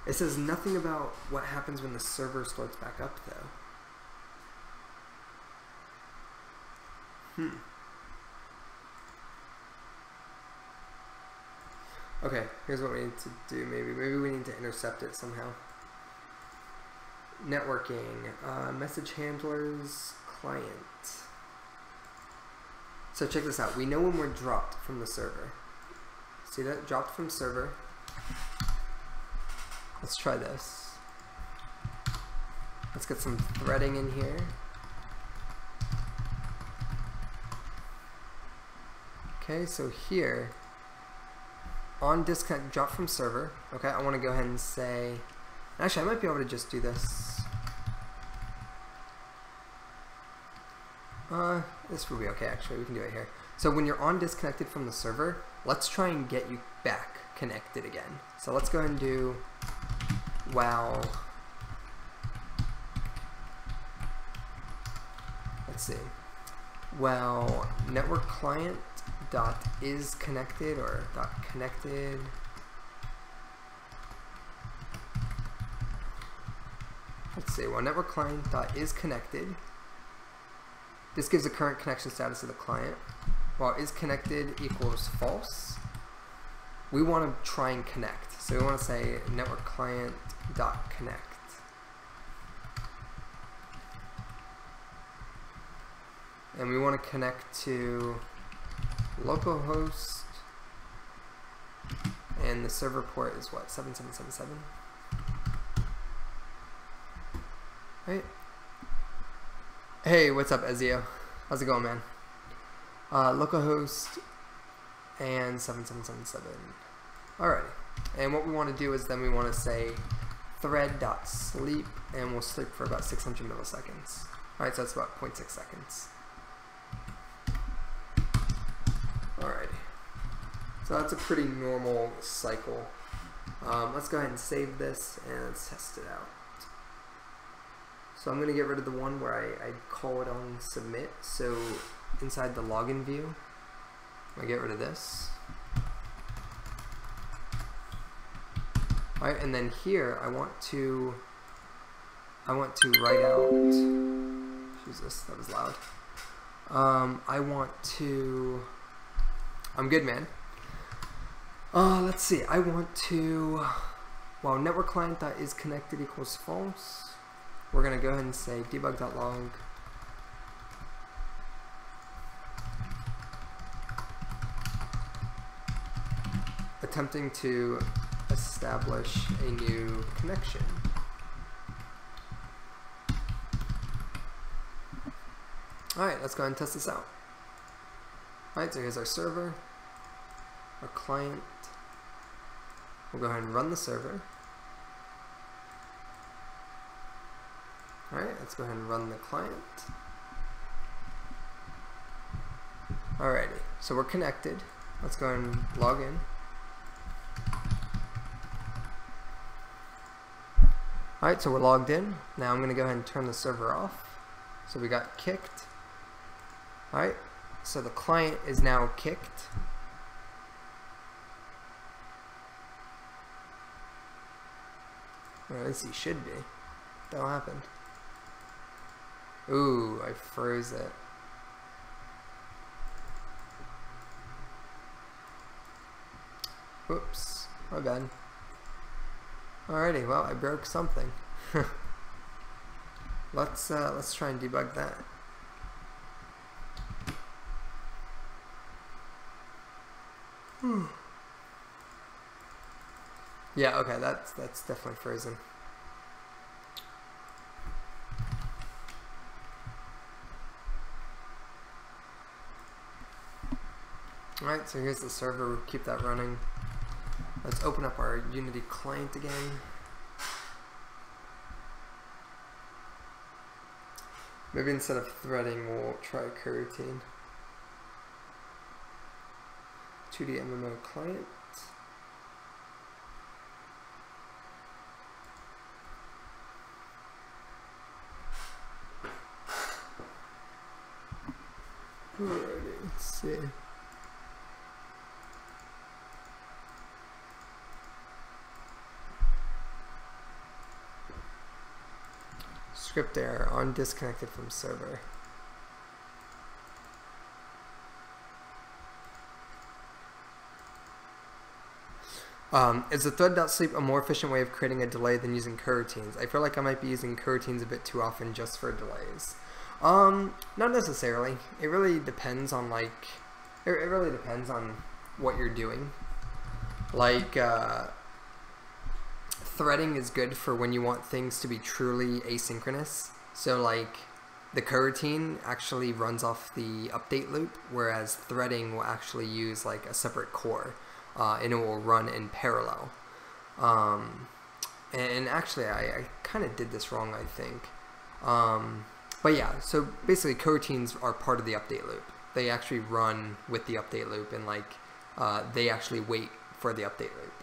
It says nothing about what happens when the server starts back up though. Okay, here's what we need to do. Maybe we need to intercept it somehow. Networking, message handlers, client. So check this out. We know when we're dropped from the server. See that? Dropped from server. Let's try this. Let's get some threading in here. Okay, so here, on disconnect, drop from server. Okay, I want to go ahead and say, actually I might be able to just do this. This will be okay actually, we can do it here. So when you're on disconnected from the server, let's try and get you back connected again. So let's go ahead and do wow. Let's see. Well, network client dot is connected or dot connected. Let's see. Well, network client dot is connected. This gives the current connection status of the client. While is connected equals false, we want to try and connect. So we want to say network client dot connect. And we want to connect to localhost, and the server port is what, 7777? Right? Hey, what's up, Ezio? How's it going, man? Localhost and 7777. Alrighty. And what we want to do is then we want to say thread.sleep, and we'll sleep for about 600 milliseconds. Alright, so that's about 0.6 seconds. Alrighty. So that's a pretty normal cycle. Let's go ahead and save this and let's test it out. So I'm going to get rid of the one where I call it on submit. So inside the login view, I get rid of this. Alright, and then here I want to write out. Jesus, that was loud. I'm good, man. Let's see. I want to. Well, network client.isConnected equals false. we're going to go ahead and say debug.log attempting to establish a new connection. Alright, let's go ahead and test this out. Alright, so here's our server, our client. We'll go ahead and run the server. Alright, let's go ahead and run the client. Alrighty, so we're connected. Let's go ahead and log in. Alright, so we're logged in. Now I'm going to go ahead and turn the server off. So we got kicked. Alright, so the client is now kicked. Or at least he should be. That happened. Ooh, I froze it. Whoops, my bad. Alrighty, well, I broke something. Let's try and debug that. Yeah, okay, that's definitely frozen. Alright, so here's the server, we'll keep that running. Let's open up our Unity client again. Maybe instead of threading, we'll try coroutine. 2D MMO client. Alrighty, let's see. Script error on disconnected from server. Is the thread.sleep a more efficient way of creating a delay than using coroutines? I feel like I might be using coroutines a bit too often just for delays. Not necessarily. It really depends on it really depends on what you're doing. Like, threading is good for when you want things to be truly asynchronous. So like the coroutine actually runs off the update loop, whereas threading will actually use like a separate core, and it will run in parallel. And actually I kind of did this wrong, I think. But yeah, so basically coroutines are part of the update loop. They actually run with the update loop, and like they actually wait for the update loop.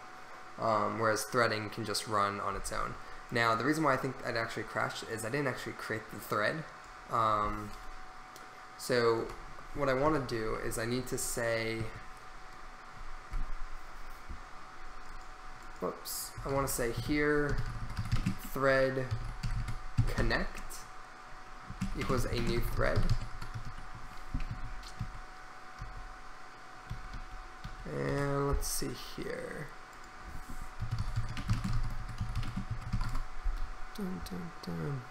Whereas threading can just run on its own. Now, the reason why I think it actually crashed is I didn't actually create the thread. So what I want to do is I need to say, whoops, I want to say here thread connect equals a new thread. And let's see here. Dun, dun, dun.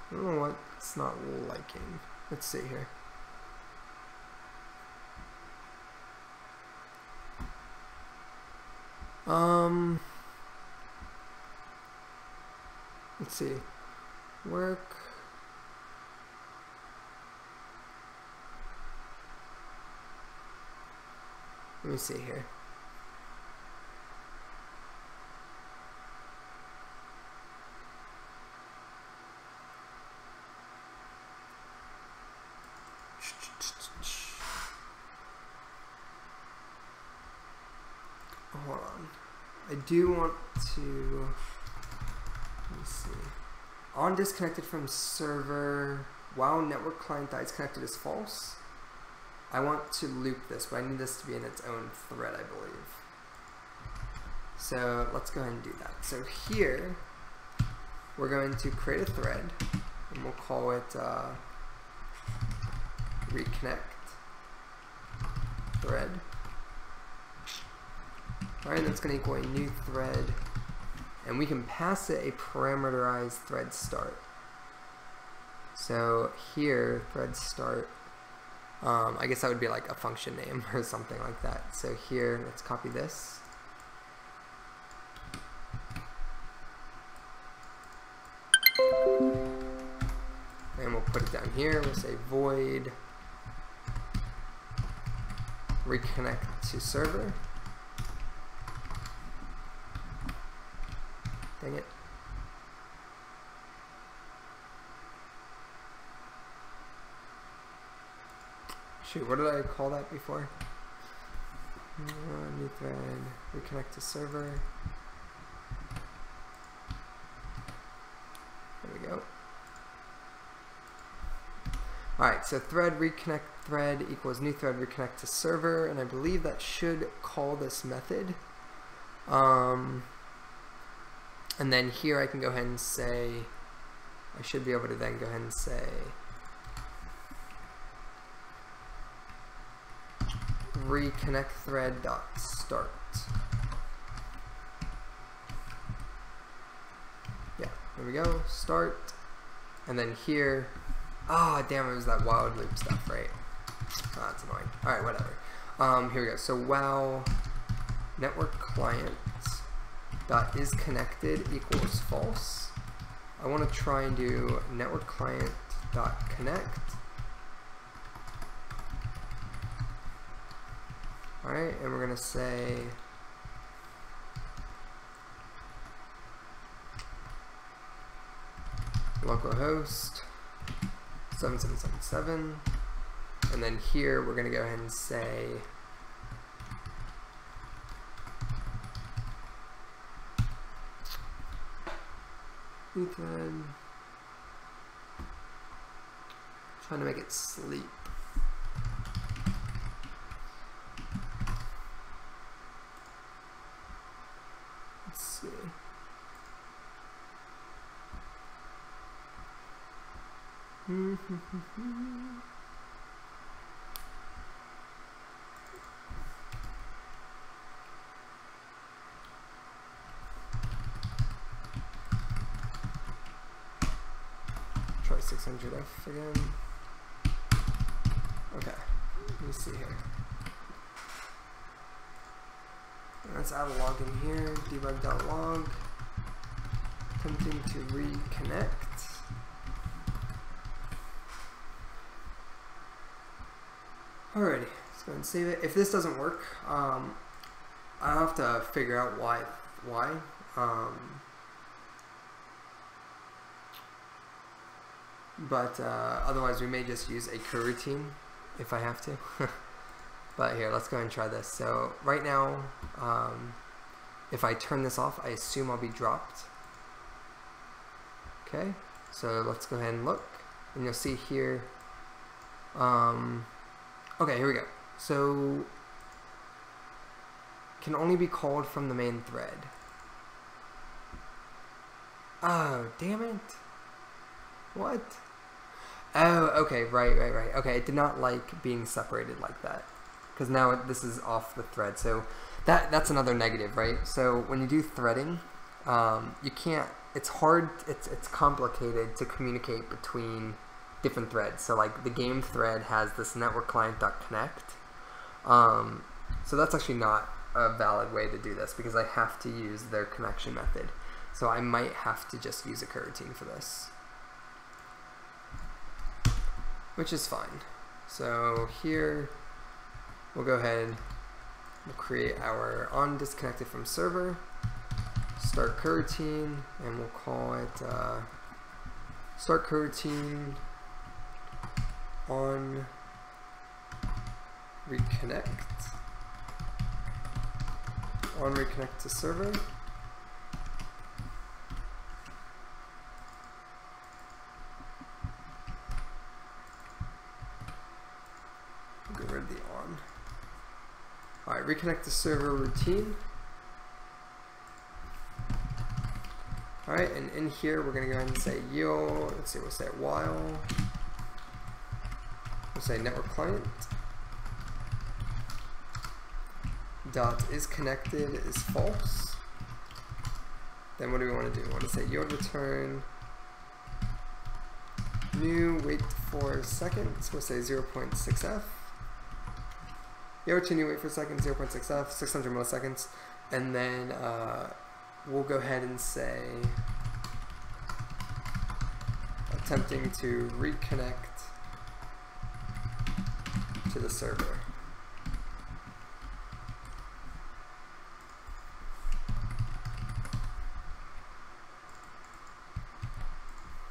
I don't know what it's not liking. Let's see here. Let's see. Work. Let me see here. Hold on. I do want to, let me see. On disconnected from server, while network client dies connected is false. I want to loop this, but I need this to be in its own thread, I believe. So let's go ahead and do that. So here, we're going to create a thread, and we'll call it reconnect thread. Alright, that's going to equal a new thread, and we can pass it a parameterized thread start. So here, thread start, I guess that would be like a function name or something like that. So here, let's copy this. And we'll put it down here. We'll say void reconnect to server. Dang it. Shoot, what did I call that before? New thread, reconnect to server. There we go. Alright, so thread reconnect thread equals new thread reconnect to server, and I believe that should call this method. And then here I can go ahead and say, I should be able to then go ahead and say reconnect thread dot start. Yeah, there we go, start, and then here, damn, it was that wild loop stuff, right? Oh, that's annoying. Alright, whatever. Here we go. So while network client dot is connected equals false, I want to try and do network client dot connect. Alright, and we're going to say localhost 7777, and then here we're going to go ahead and say Ethan, trying to make it sleep. Let's see. Try 600F again. Okay, let me see here. Let's add a log in here, debug.log, attempting to reconnect. Alrighty, let's go ahead and save it. If this doesn't work, I'll have to figure out why. But otherwise we may just use a coroutine if I have to. But here, let's go ahead and try this. So right now, if I turn this off, I assume I'll be dropped. Okay, so let's go ahead and look, and you'll see here. Okay, here we go. So can only be called from the main thread. Oh, damn it. What? Oh, okay, right. Okay, it did not like being separated like that, because now this is off the thread. So that's another negative, right? So when you do threading, you can't, it's hard, it's complicated to communicate between different threads. So like the game thread has this network client.connect. So that's actually not a valid way to do this, because I have to use their connection method. So I might have to just use a coroutine for this, which is fine. So here we'll go ahead, we'll create our on disconnected from server, start coroutine, and we'll call it start coroutine on reconnect to server. Get rid of the on. Alright, reconnect to server routine. Alright, and in here we're going to go ahead and say yield, let's see, we'll say while, we'll say network client dot is connected is false. Then what do we want to do? We want to say yield return new wait for seconds. We'll say 0.6f. Yield return new wait for seconds 0.6f, 600 milliseconds, and then we'll go ahead and say attempting to reconnect to the server.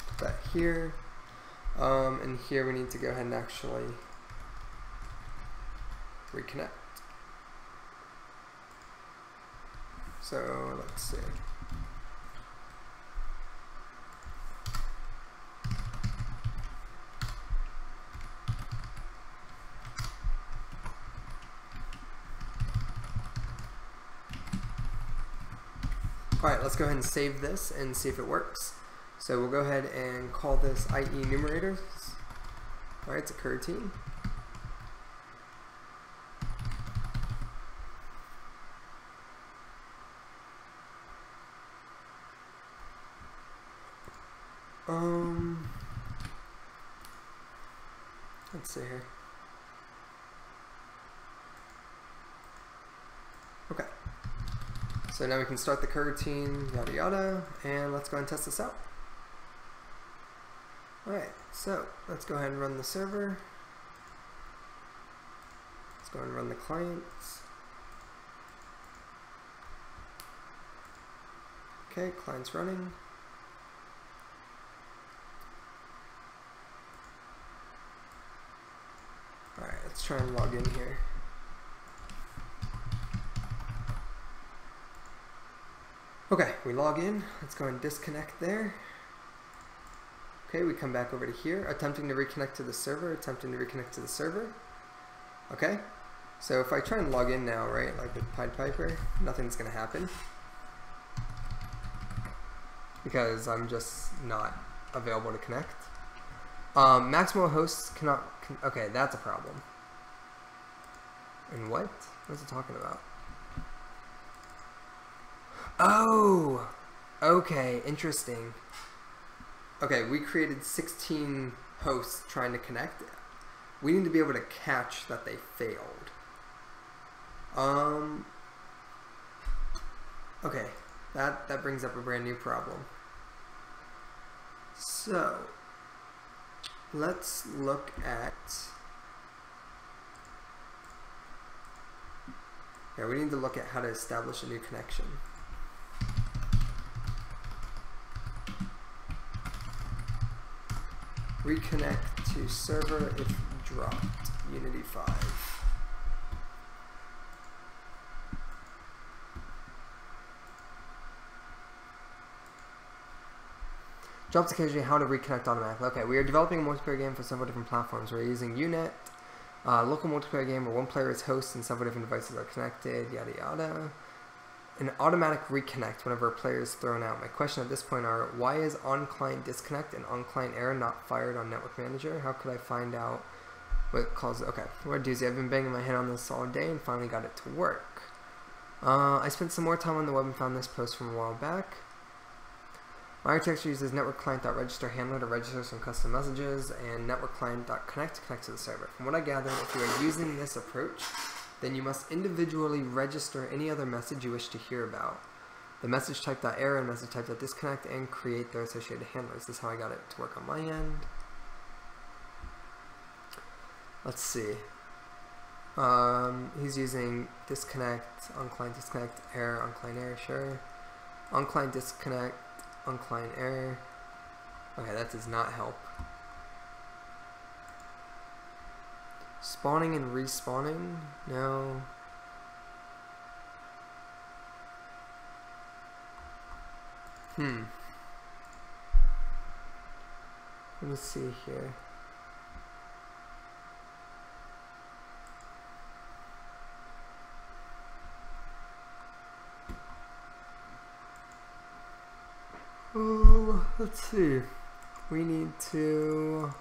Put that here, and here we need to go ahead and actually reconnect. So let's see. Alright, let's go ahead and save this and see if it works. So we'll go ahead and call this IE numerators. Alright, it's a coroutine. Let's see here. Okay. So now we can start the coroutine, yada yada, and let's go ahead and test this out. Alright, so let's go ahead and run the server. Let's go ahead and run the clients. Okay, client's running. Alright, let's try and log in here. Okay, we log in. Let's go and disconnect there. Okay, we come back over to here. Attempting to reconnect to the server, attempting to reconnect to the server. Okay, so if I try and log in now, right, like with Pied Piper, nothing's going to happen. Because I'm just not available to connect. Maximal hosts cannot... okay, that's a problem. And what? What is it talking about? Oh! Okay, interesting. Okay, we created 16 hosts trying to connect. We need to be able to catch that they failed. Okay, that brings up a brand new problem. So, let's look at... yeah, we need to look at how to establish a new connection. Reconnect to server if dropped, Unity 5. Drops occasionally, how to reconnect automatically. Okay, we are developing a multiplayer game for several different platforms. We're using Unet, local multiplayer game where one player is host and several different devices are connected, yada yada. An automatic reconnect whenever a player is thrown out. My question at this point are, why is on-client disconnect and on-client error not fired on Network Manager? How could I find out what causes it? Okay, what a doozy. I've been banging my head on this all day and finally got it to work. I spent some more time on the web and found this post from a while back. My architecture uses network-client.register handler to register some custom messages and network-client.connect to connect to the server. From what I gathered, if you are using this approach, then you must individually register any other message you wish to hear about. The message type.error and message type.disconnect and create their associated handlers. This is how I got it to work on my end. Let's see. He's using disconnect, on-client disconnect, error, on-client error, sure. On-client disconnect, on-client error. Okay, that does not help. Spawning and respawning? No. Let me see here. Let's see. We need to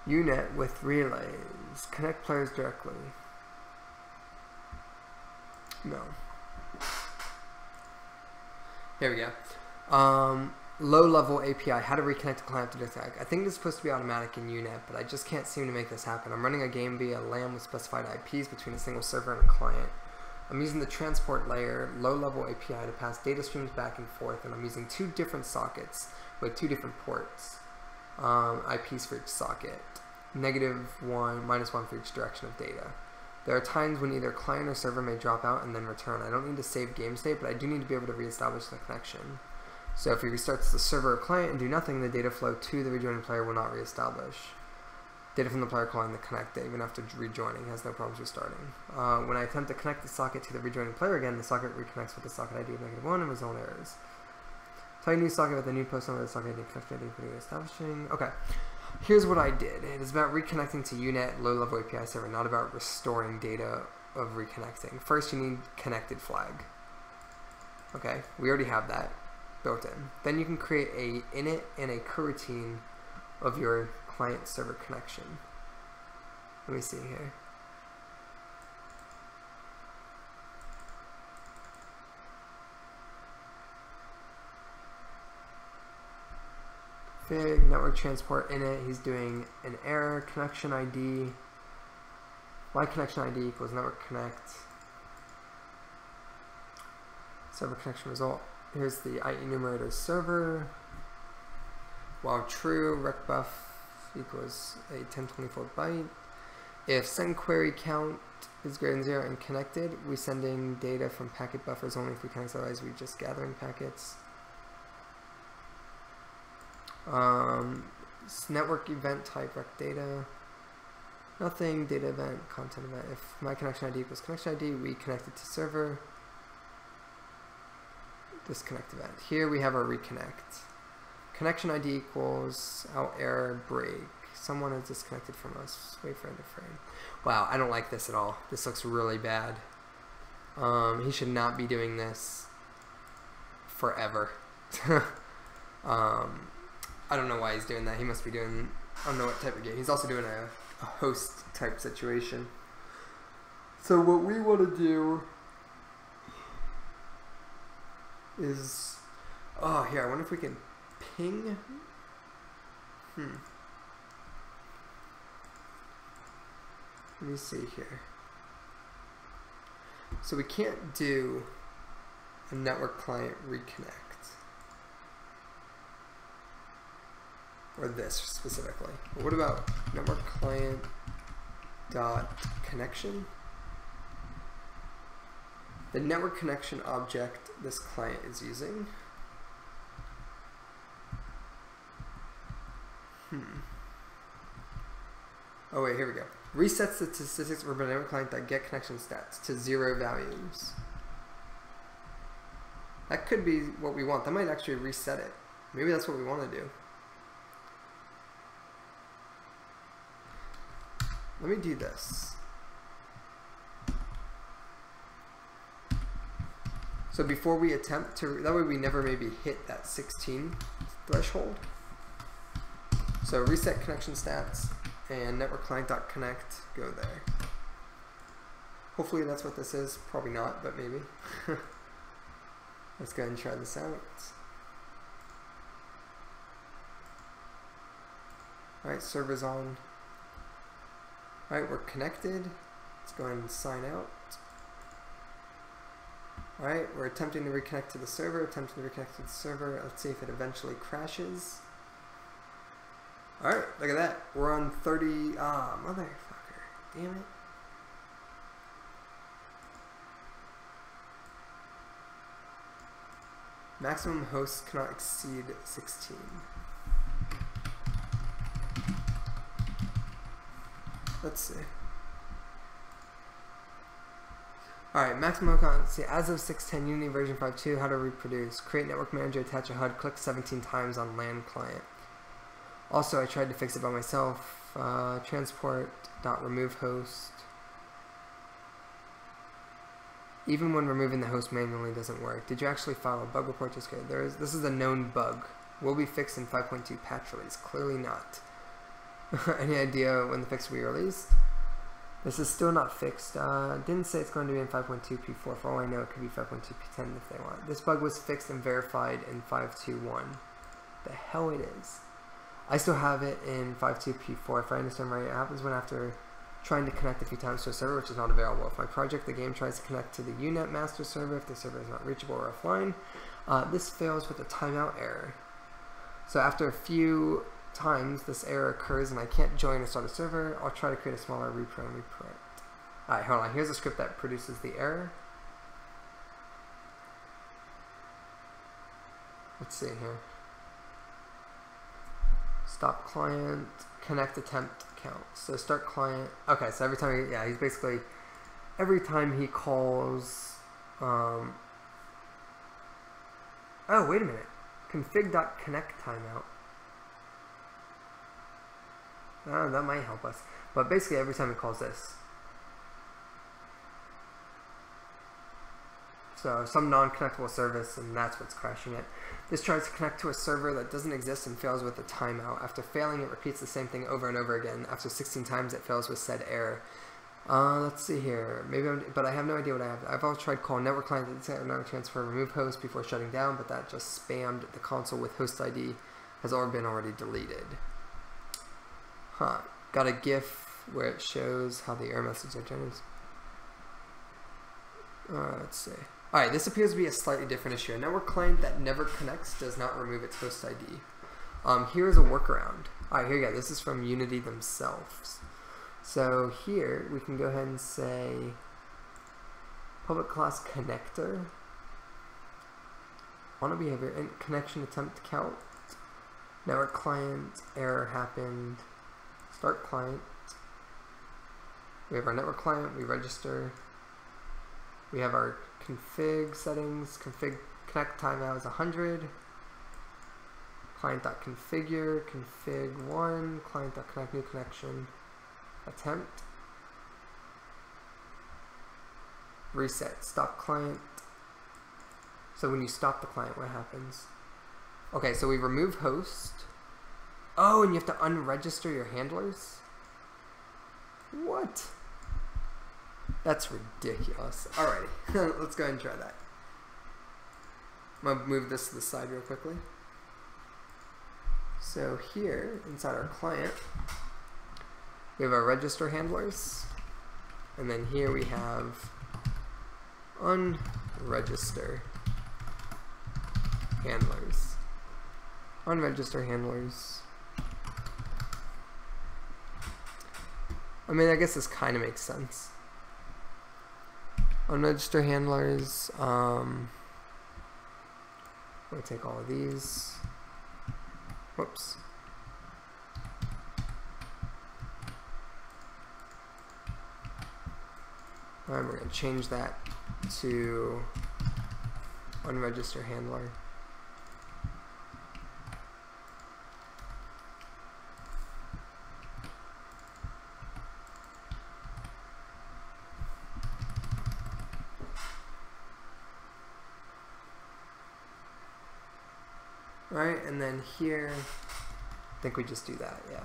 Unet with relays. Connect players directly. No. Here we go. Low-level API, how to reconnect to client to detect. I think this is supposed to be automatic in UNet, but I just can't seem to make this happen. I'm running a game via LAN with specified IPs between a single server and a client. I'm using the transport layer low-level API to pass data streams back and forth, and I'm using 2 different sockets with 2 different ports, IPs for each socket, -1, -1 for each direction of data. There are times when either client or server may drop out and then return. I don't need to save game state, but I do need to be able to reestablish the connection. So if he restarts the server or client and do nothing, the data flow to the rejoining player will not reestablish. Data from the player calling the connect even after rejoining has no problems restarting. When I attempt to connect the socket to the rejoining player again, the socket reconnects with the socket ID of -1 and result errors. Try a new socket with a new post number of the socket ID connect ID for establishing. Okay, here's what I did. It is about reconnecting to UNet low-level API server, not about restoring data of reconnecting. First, you need connected flag. Okay, we already have that built in. Then you can create a init and a coroutine of your client server connection. Let me see here. Config, network transport init, he's doing an error, connection ID, my connection ID equals network connect, server connection result. Here's the enumerator server. While true, recbuff equals a 1024 byte. If send query count is greater than 0 and connected, we sending data from packet buffers only if we connect, otherwise we just gathering packets. Network event type rec data. Nothing, data event, content event. If my connection ID equals connection ID, we connect it to server. Disconnect event. Here we have our reconnect. Connection ID equals out error break. Someone is disconnected from us. Wait for end of frame. Wow, I don't like this at all. This looks really bad. He should not be doing this forever. I don't know why he's doing that. He must be doing, I don't know what type of game. He's also doing a host type situation. So what we want to do is, oh, here, I wonder if we can ping. Let me see here. So we can't do a network client reconnect, or this specifically. But what about network client dot connection? The network connection object this client is using. Oh wait, here we go. Resets the statistics for the network client that get connection stats to 0 values. That could be what we want. That might actually reset it. Maybe that's what we want to do. Let me do this. So before we attempt to, that way we never maybe hit that 16 threshold. So reset connection stats and network client.connect, go there. Hopefully that's what this is. Probably not, but maybe. Let's go ahead and try this out. Alright, server's on. Alright, we're connected. Let's go ahead and sign out. Alright, we're attempting to reconnect to the server, Let's see if it eventually crashes. Alright, look at that. We're on 30. Ah, motherfucker. Damn it. Maximum hosts cannot exceed 16. Let's see. Alright, maximum count. See, as of 6.10, Unity version 5.2, how to reproduce. Create network manager, attach a HUD, click 17 times on LAN client. Also, I tried to fix it by myself. Transport.remove host. Even when removing the host manually doesn't work. Did you actually file a bug report? Just kidding. This is a known bug. Will be fixed in 5.2 patch release. Clearly not. Any idea when the fix will be released? This is still not fixed. Didn't say it's going to be in 5.2p4. For all I know, it could be 5.2p10 if they want. This bug was fixed and verified in 5.2.1. The hell it is. I still have it in 5.2p4. If I understand right, it happens when after trying to connect a few times to a server which is not available. If my project, the game, tries to connect to the UNet master server, if the server is not reachable or offline, this fails with a timeout error. So after a few times this error occurs and I can't join or start a server, I'll try to create a smaller repro and reprint. Alright, hold on. Here's a script that produces the error. Let's see here. Stop client, connect attempt count. So start client. Okay, so every time, he's basically, every time he calls, oh, wait a minute. Config.connect timeout. That might help us. But basically every time he calls this. So some non-connectable service, and that's what's crashing it. This tries to connect to a server that doesn't exist and fails with a timeout. After failing, it repeats the same thing over and over again. After 16 times, it fails with said error. Let's see here. But I have no idea what I have. I've also tried calling network client to network transfer remove host before shutting down, but that just spammed the console with host ID has already deleted. Huh. Got a GIF where it shows how the error message are generated. Let's see. Alright, this appears to be a slightly different issue. A network client that never connects does not remove its host ID. Here's a workaround. Alright, here you go. This is from Unity themselves. So here we can go ahead and say public class connector on a behavior and connection attempt count. Network client error happened. Start client. We have our network client. We register. We have our config settings. Config connect timeout is 100. Client.configure config 1. Client.connect new connection. Attempt. Reset. Stop client. So when you stop the client, what happens? Okay, so we remove host. Oh, and you have to unregister your handlers? What? That's ridiculous. Alrighty, let's go ahead and try that. I'm gonna move this to the side real quickly. So here, inside our client, we have our register handlers, and then here we have unregister handlers. Unregister handlers. I mean, I guess this kind of makes sense. Unregister handlers. I'm gonna take all of these. Whoops. Alright, we're going to change that to unregister handler. Alright, and then here, I think we just do that, yeah.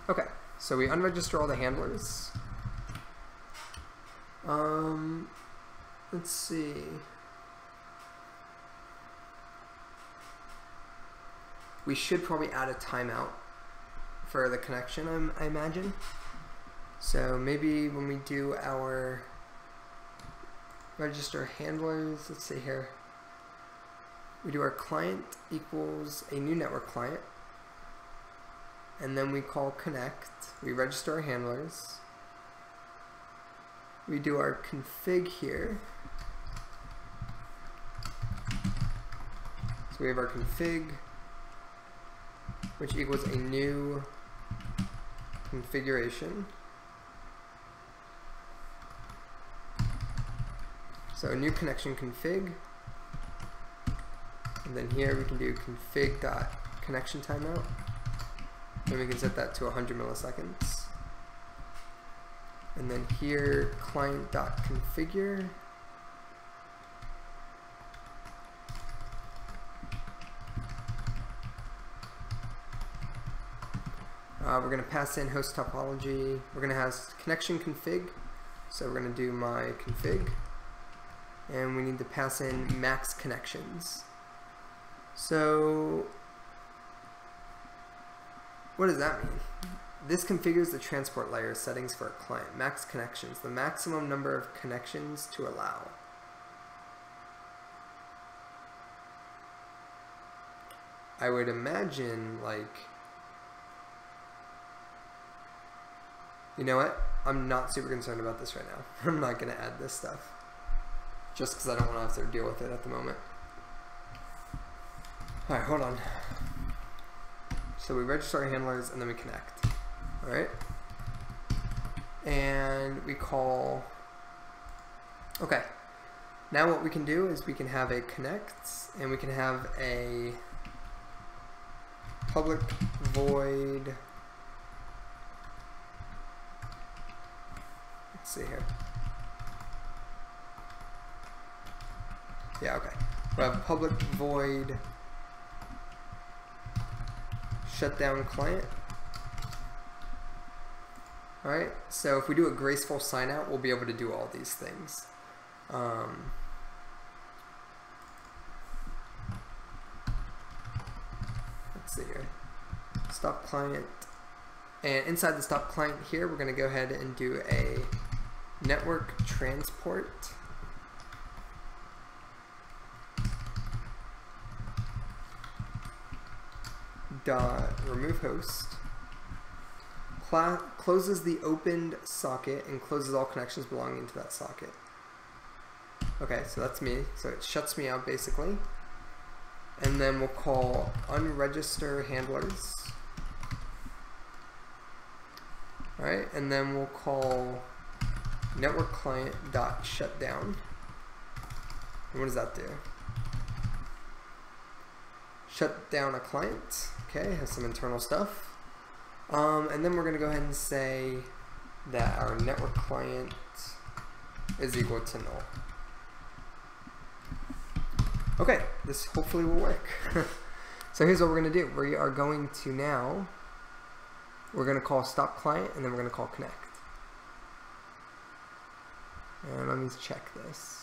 Okay, so we unregister all the handlers. Let's see. We should probably add a timeout for the connection, I imagine. So maybe when we do our register handlers, let's see here. We do our client equals a new network client, and then we call connect. We register our handlers. We do our config here. So we have our config, which equals a new configuration. So a new connection config, and then here we can do config.connection timeout, and we can set that to 100 milliseconds. And then here client.configure, We're going to pass in host topology. We're going to have connection config. So we're going to do my config. And we need to pass in max connections. So what does that mean? This configures the transport layer settings for a client. Max connections, the maximum number of connections to allow. I would imagine, like, you know what? I'm not super concerned about this right now. I'm not going to add this stuff. Just because I don't want to have to deal with it at the moment. Alright, hold on. So we register our handlers and then we connect. Alright? And we call... Okay. Now what we can do is we can have a connect and we can have a public void. Let's see here. Yeah, okay. We'll have public void shutdown client. Alright, so if we do a graceful sign out, we'll be able to do all these things. Let's see here. Stop client. And inside the stop client here, we're going to go ahead and do a network transport. Remove host. Closes the opened socket and closes all connections belonging to that socket. Okay, so that's me. So it shuts me out basically. And then we'll call unregister handlers. Alright, and then we'll call network client dot shutdown. And what does that do? Shut down a client. Okay, has some internal stuff. And then we're going to go ahead and say that our network client is equal to null. Okay, this hopefully will work. So here's what we're going to do. We are going to now, we're going to call stop client and then we're going to call connect. And let me check this.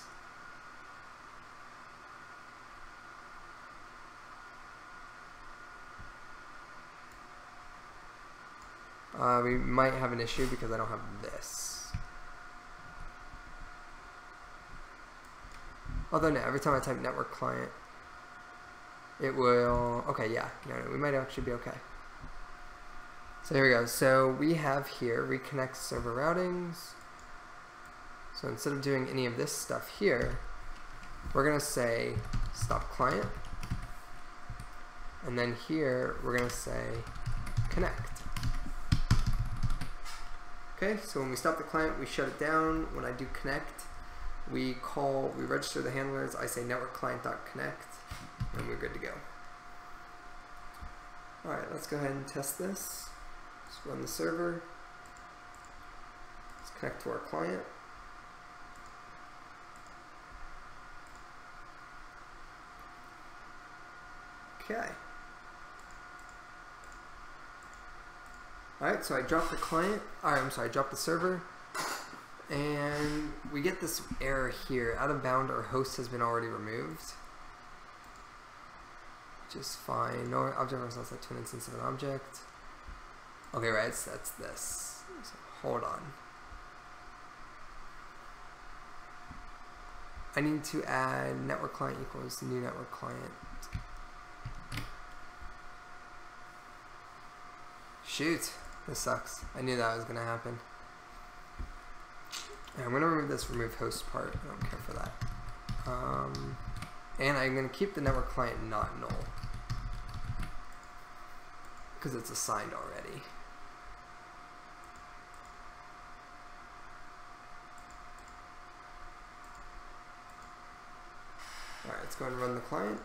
We might have an issue because I don't have this. Although no, every time I type network client, it will, okay, yeah, no, we might actually be okay. So here we go. So we have here reconnect server routings. So instead of doing any of this stuff here, we're going to say stop client. And then here, we're going to say connect. Okay, so when we stop the client, we shut it down. When I do connect, we register the handlers. I say network client.connect, and we're good to go. All right, let's go ahead and test this. Let's run the server. Let's connect to our client. Okay. Alright, so I dropped the client, I'm sorry, I dropped the server, and we get this error here, out of bound or host has been already removed, which is fine. No object results like to an instance of an object. Okay, right, that's this. So hold on. I need to add network client equals new network client. Shoot. This sucks. I knew that was going to happen. And I'm going to remove this remove host part. I don't care for that. And I'm going to keep the network client not null, because it's assigned already. Alright, let's go ahead and run the client.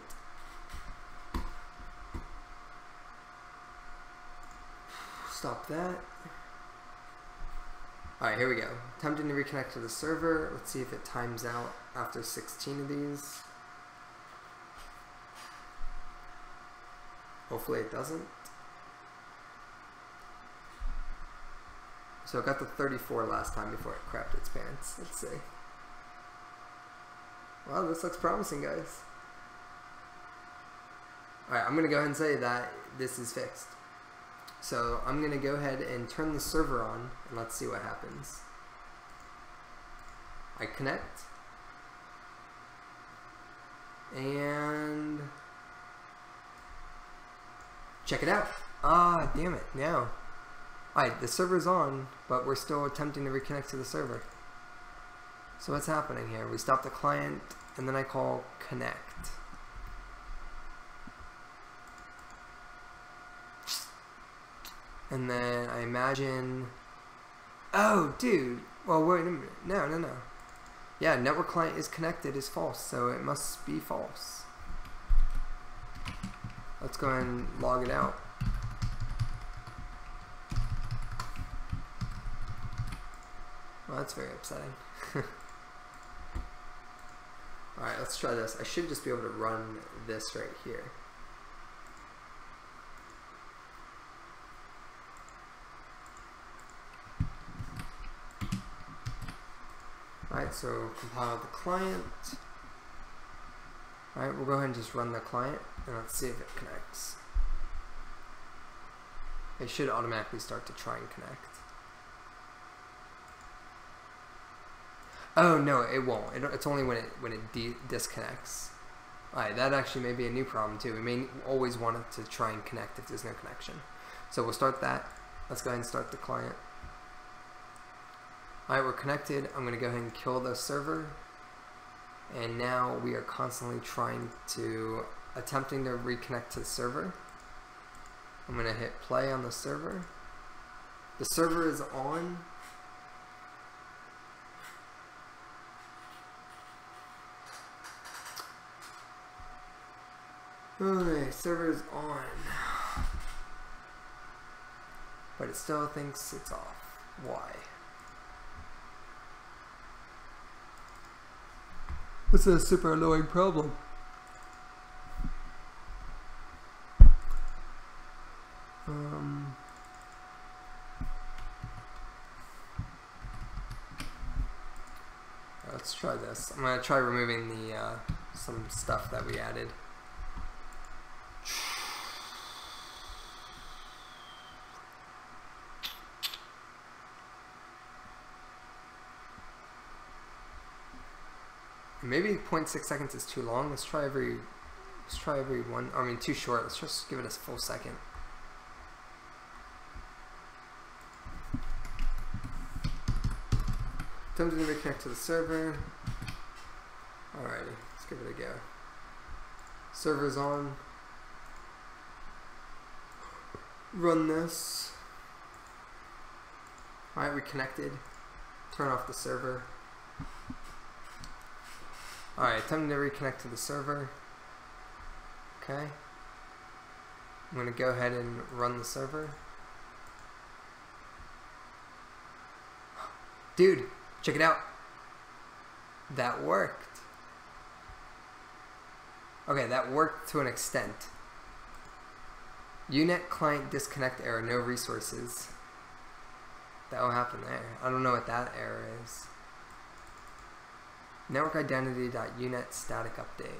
Stop that. Alright, here we go. Attempting to reconnect to the server. Let's see if it times out after 16 of these. Hopefully it doesn't. So it got to 34 last time before it crapped its pants. Let's see. Well, this looks promising, guys. Alright, I'm going to go ahead and say that this is fixed. So I'm going to go ahead and turn the server on, and let's see what happens. I connect. And check it out. Ah, damn it, no. Alright, the server's on, but we're still attempting to reconnect to the server. So what's happening here? We stop the client, and then I call connect. And then I imagine... Oh, dude! Well, wait a minute. No. Yeah, network client is connected is false, so it must be false. Let's go ahead and log it out. Well, that's very upsetting. Alright, let's try this. I should just be able to run this right here. Alright, so compile the client. Alright, we'll go ahead and just run the client, and let's see if it connects. It should automatically start to try and connect. Oh no, it won't. It's only when it disconnects. Alright, that actually may be a new problem too. We may always want it to try and connect if there's no connection. So we'll start that. Let's go ahead and start the client. Alright, we're connected. I'm going to go ahead and kill the server. And now we are constantly attempting to reconnect to the server. I'm going to hit play on the server. The server is on. Okay, server is on. But it still thinks it's off. Why? This is a super annoying problem. Let's try this. I'm gonna try removing the some stuff that we added. Maybe 0.6 seconds is too long. Let's try every one. I mean, too short. Let's just give it a full second. Attempting to reconnect to the server. Alrighty, let's give it a go. Server's on. Run this. Alright, we connected. Turn off the server. Alright, attempting to reconnect to the server. Okay. I'm going to go ahead and run the server. Dude, check it out. That worked. Okay, that worked to an extent. Unet client disconnect error, no resources. That will happen there. I don't know what that error is. Network identity.unet static update.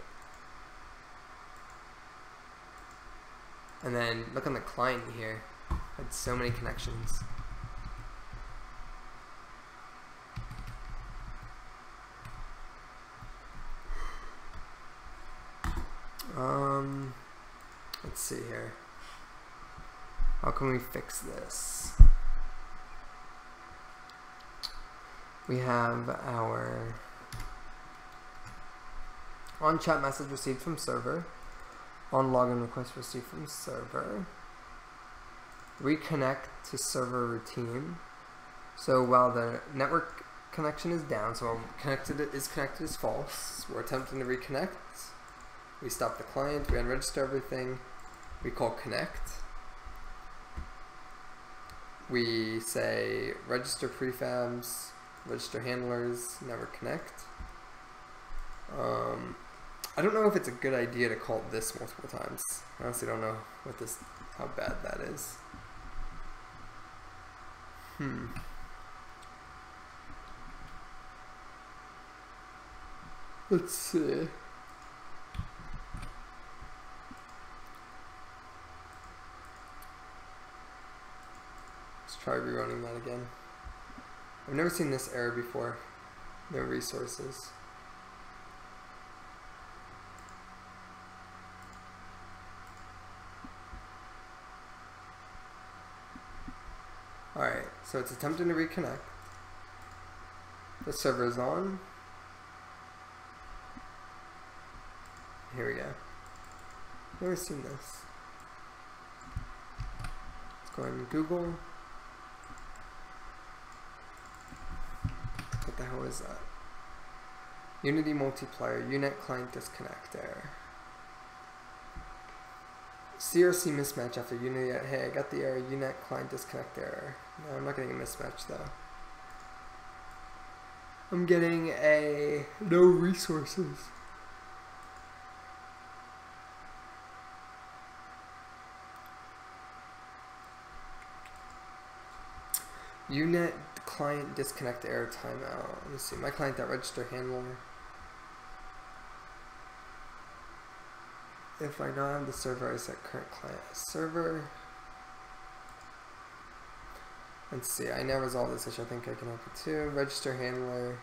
And then look on the client here. Had so many connections. Let's see here. How can we fix this? We have our on chat message received from server, on login request received from server, reconnect to server routine. So while the network connection is down, so connected is false, we're attempting to reconnect. We stop the client, we unregister everything, we call connect. We say register prefabs, register handlers, never connect. I don't know if it's a good idea to call this multiple times. I honestly don't know how bad that is. Let's see. Let's try rerunning that again. I've never seen this error before. No resources. Alright, so it's attempting to reconnect. The server is on. Here we go. Never seen this. Let's go ahead and Google. What the hell is that? Unity multiplier, Unet client disconnect error. CRC mismatch after Unity. Hey, I got the error, Unet client disconnect error. No, I'm not getting a mismatch though. I'm getting a no resources. Unet client disconnect error timeout. Let me see. My client.register handler. If I not have the server, I set current client as server. Let's see. I now resolve this issue. I think I can help you too. Register handler.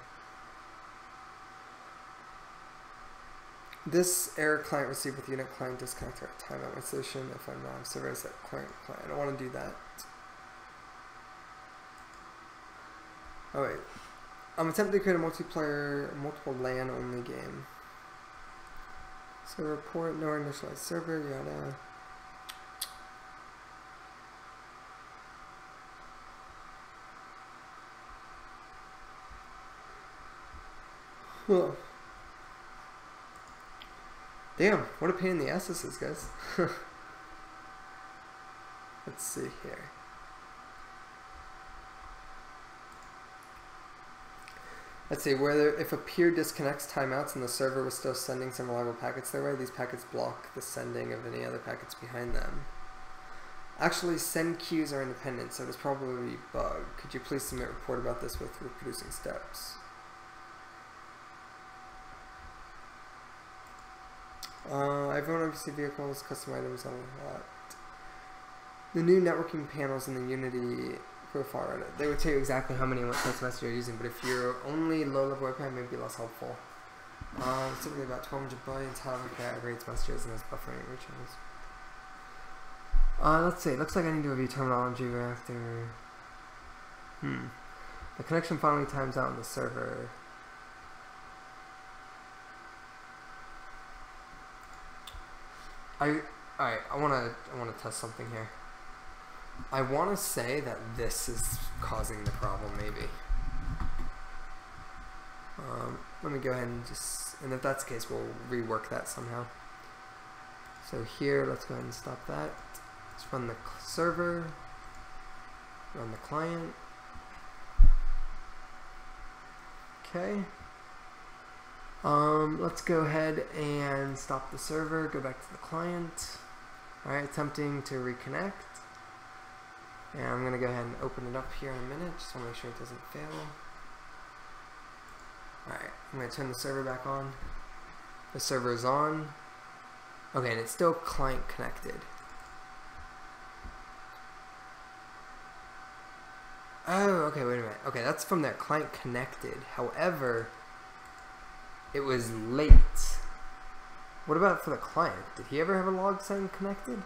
This error client received with Unet client disconnect error timeout. My solution. If I'm not have server, I set current client. I don't want to do that. Oh wait, I'm attempting to create a multiple LAN only game. So report, no initialized server, yada. Huh. Damn, what a pain in the ass this is, guys. Let's see here. Let's see, if a peer disconnects timeouts and the server was still sending some reliable packets their way, these packets block the sending of any other packets behind them. Actually, send queues are independent, so it's probably a bug. Could you please submit a report about this with reproducing steps? I've owned NPC vehicles, custom items, a lot. The new networking panels in the Unity profile, they would tell you exactly how many and what text message you're using, but if you're only low-level webcam, it may be less helpful. Typically about 1200 billion however aggregates messages and has buffering channels. Let's see, it looks like I need to review terminology right after. The connection finally times out on the server. Alright, I wanna test something here. I want to say that this is causing the problem, maybe. Let me go ahead and and if that's the case, we'll rework that somehow. So here, let's go ahead and stop that. Let's run the server, run the client. Okay. Let's go ahead and stop the server, go back to the client. Alright, attempting to reconnect. And I'm going to go ahead and open it up here in a minute, just want to make sure it doesn't fail. Alright, I'm going to turn the server back on. The server is on. Okay, and it's still client connected. Oh, okay, wait a minute. Okay, that's from that client connected. However, it was late. What about for the client? Did he ever have a log sign connected?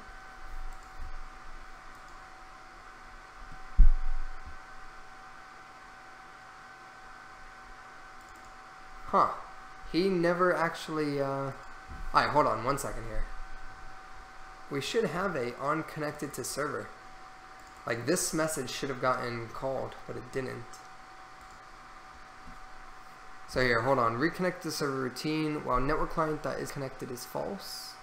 Huh. He never actually, Alright, hold on one second here. We should have a on connected to server. Like, this message should have gotten called, but it didn't. So here, hold on. Reconnect to server routine while network client that is connected is false.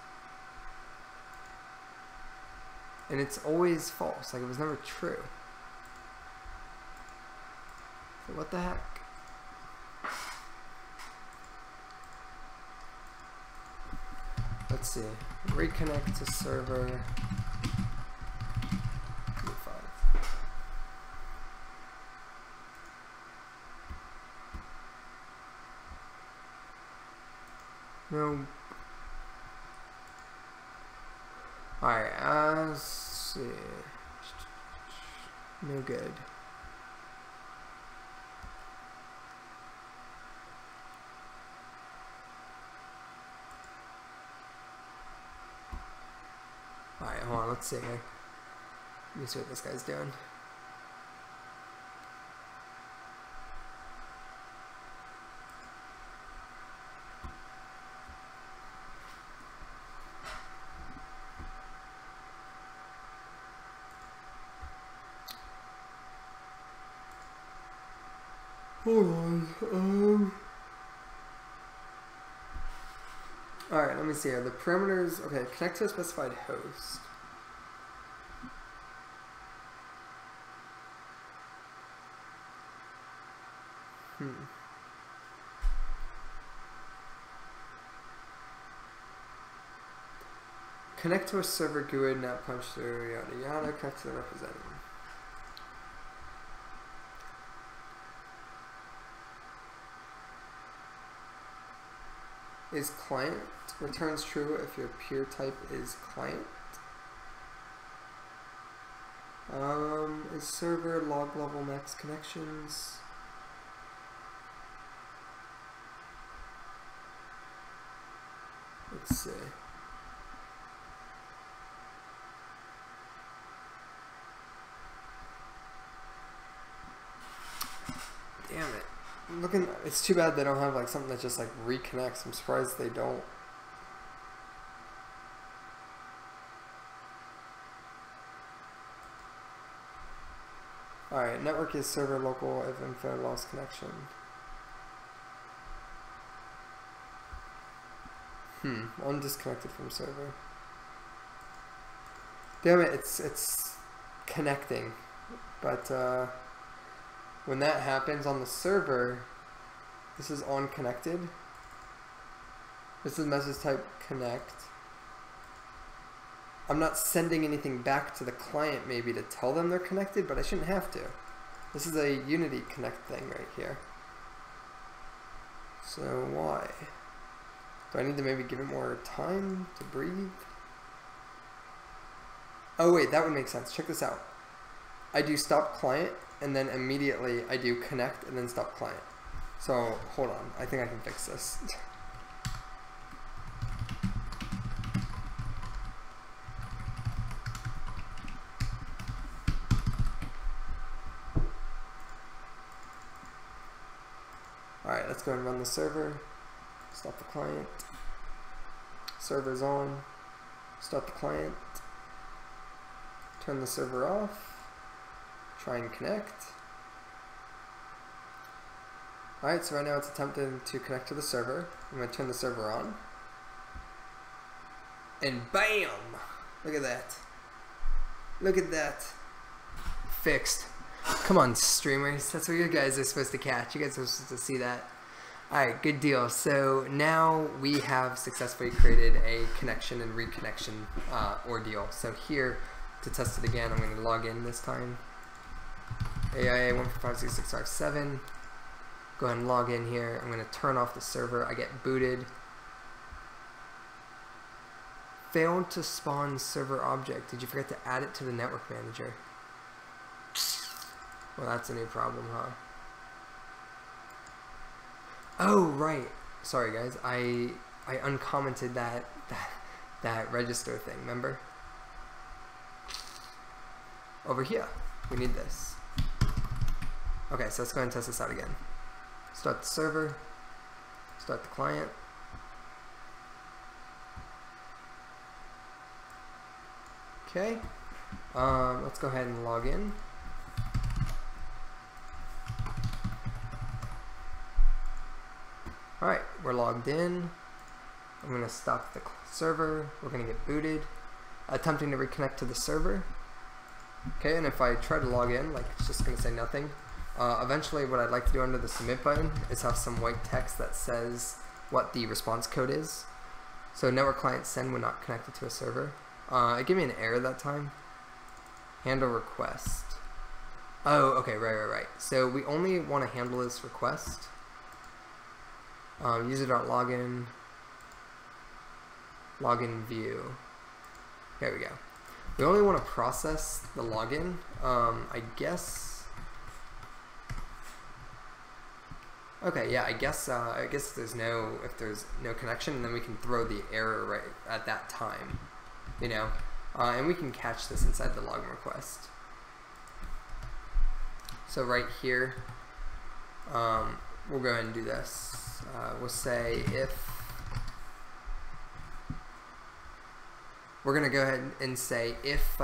And it's always false. Like, it was never true. So what the heck? Let's see. Reconnect to server. No. Alright, let's see. No good. Alright, hold on, let's see here. Let me see what this guy's doing. Hold on. Alright, let me see here. The parameters, okay, connect to a specified host. Connect to a server GUID, not punch through, yada yada, connect to the representative. Is client, returns true if your peer type is client. Is server log level max connections. Let's see. Damn it. I'm looking, it's too bad they don't have like something that just like reconnects. I'm surprised they don't. Alright, network is server local if info lost connection. I'm disconnected from server. Damn it, it's connecting. But when that happens on the server, this is on connected. This is message type connect. I'm not sending anything back to the client maybe to tell them they're connected, but I shouldn't have to. This is a Unity connect thing right here. So why? Do I need to maybe give it more time to breathe? Oh wait, that would make sense. Check this out. I do stop client, and then immediately I do connect and then stop client. So hold on, I think I can fix this. Alright, let's go and run the server. Stop the client. Server's on. Stop the client. Turn the server off. Try and connect. Alright, so right now it's attempting to connect to the server. I'm going to turn the server on. And BAM! Look at that. Look at that. Fixed. Come on, streamers. That's what you guys are supposed to catch. You guys are supposed to see that. Alright, good deal. So now we have successfully created a connection and reconnection ordeal. So here, to test it again, I'm going to log in this time. AIA 1456657. Go ahead and log in here. I'm going to turn off the server. I get booted. Failed to spawn server object. Did you forget to add it to the network manager? Well, that's a new problem, huh? Oh, right. Sorry, guys. I uncommented that register thing, remember? Over here. We need this. Okay, so let's go ahead and test this out again. Start the server. Start the client. Okay. Let's go ahead and log in. Alright, we're logged in. I'm going to stop the server. We're going to get booted. Attempting to reconnect to the server. Okay, and if I try to log in, like, it's just going to say nothing. Eventually, what I'd like to do under the submit button is have some white text that says what the response code is. So network client send when not connected to a server. It gave me an error that time. Handle request. Oh, okay, right. So we only want to handle this request. User.login. login view. There we go. We only want to process the login. I guess. Okay, yeah. I guess if there's no connection, then we can throw the error right at that time. You know, and we can catch this inside the login request. So right here, we'll go ahead and do this. We'll say if. We're going to go ahead and say if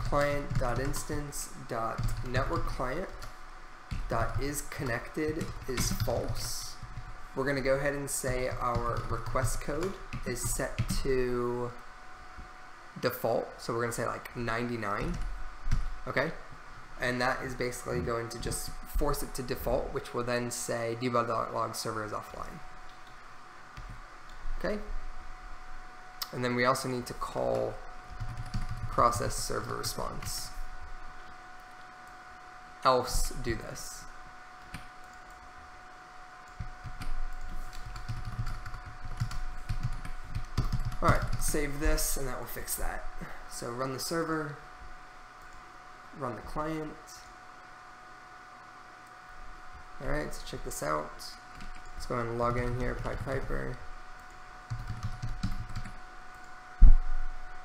client.instance.networkClient.isConnected is false, we're going to go ahead and say our request code is set to default. So we're going to say like 99. Okay. And that is basically going to just force it to default, which will then say debug.log server is offline. Okay? And then we also need to call process server response. Else do this. Alright, save this and that will fix that. So run the server. Run the client. Alright, so check this out. Let's go ahead and log in here, Piper.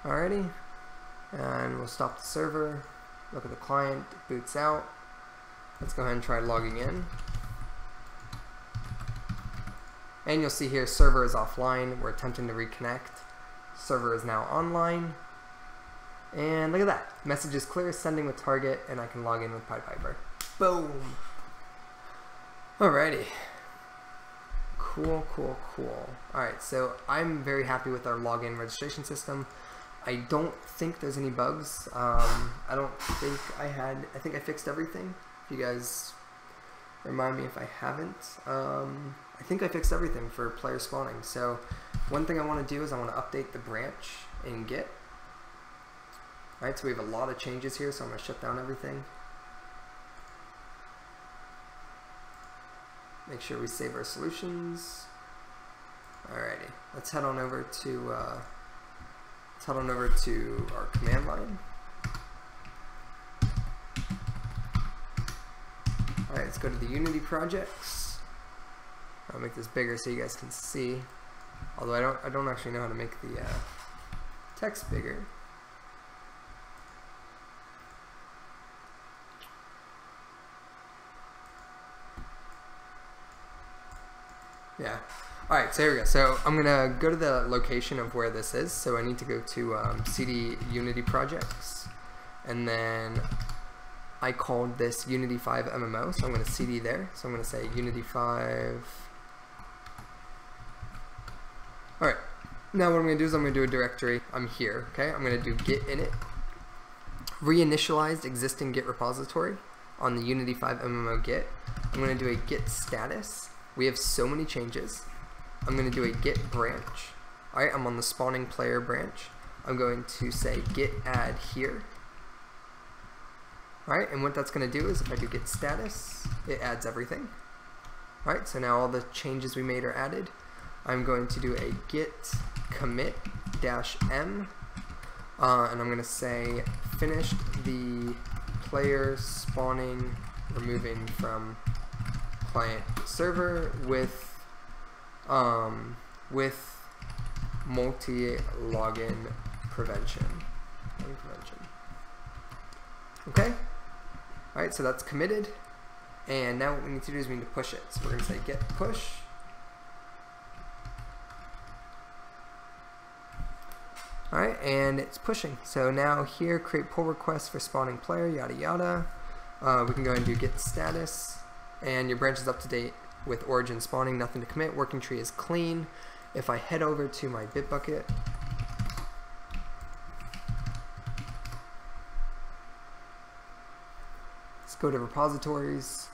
Alrighty. And we'll stop the server. Look at the client, it boots out. Let's go ahead and try logging in. And you'll see here, server is offline. We're attempting to reconnect. Server is now online. And look at that. Message is clear, sending with target, and I can log in with Piper. Boom. Alrighty. Cool. Alright, so I'm very happy with our login registration system. I don't think there's any bugs. I think I fixed everything. If you guys remind me if I haven't. I think I fixed everything for player spawning. So one thing I want to do is I want to update the branch in Git. Alright, so we have a lot of changes here, so I'm going to shut down everything. Make sure we save our solutions. Alrighty, let's head on over to our command line. Alright, let's go to the Unity projects. I'll make this bigger so you guys can see. Although I don't actually know how to make the text bigger. Yeah. Alright, so here we go. So I'm going to go to the location of where this is. So I need to go to CD Unity projects. And then I called this Unity 5 MMO. So I'm going to CD there. So I'm going to say Unity 5. Alright. Now what I'm going to do is I'm going to do a directory. I'm here. Okay. I'm going to do git init. Reinitialized existing git repository on the Unity 5 MMO git. I'm going to do a git status. We have so many changes. I'm going to do a git branch. Alright, I'm on the spawning player branch. I'm going to say git add here. Alright, and what that's going to do is if I do git status, it adds everything. Alright, so now all the changes we made are added. I'm going to do a git commit -m, and I'm going to say finished the player spawning removing from client server with multi-login prevention. Okay. All right, so that's committed, and now what we need to do is we need to push it. So we're going to say git push. All right, and it's pushing. So now here, create pull request for spawning player, yada yada. We can go ahead and do git status. And your branch is up to date with origin spawning, nothing to commit, working tree is clean. If I head over to my Bitbucket, let's go to repositories,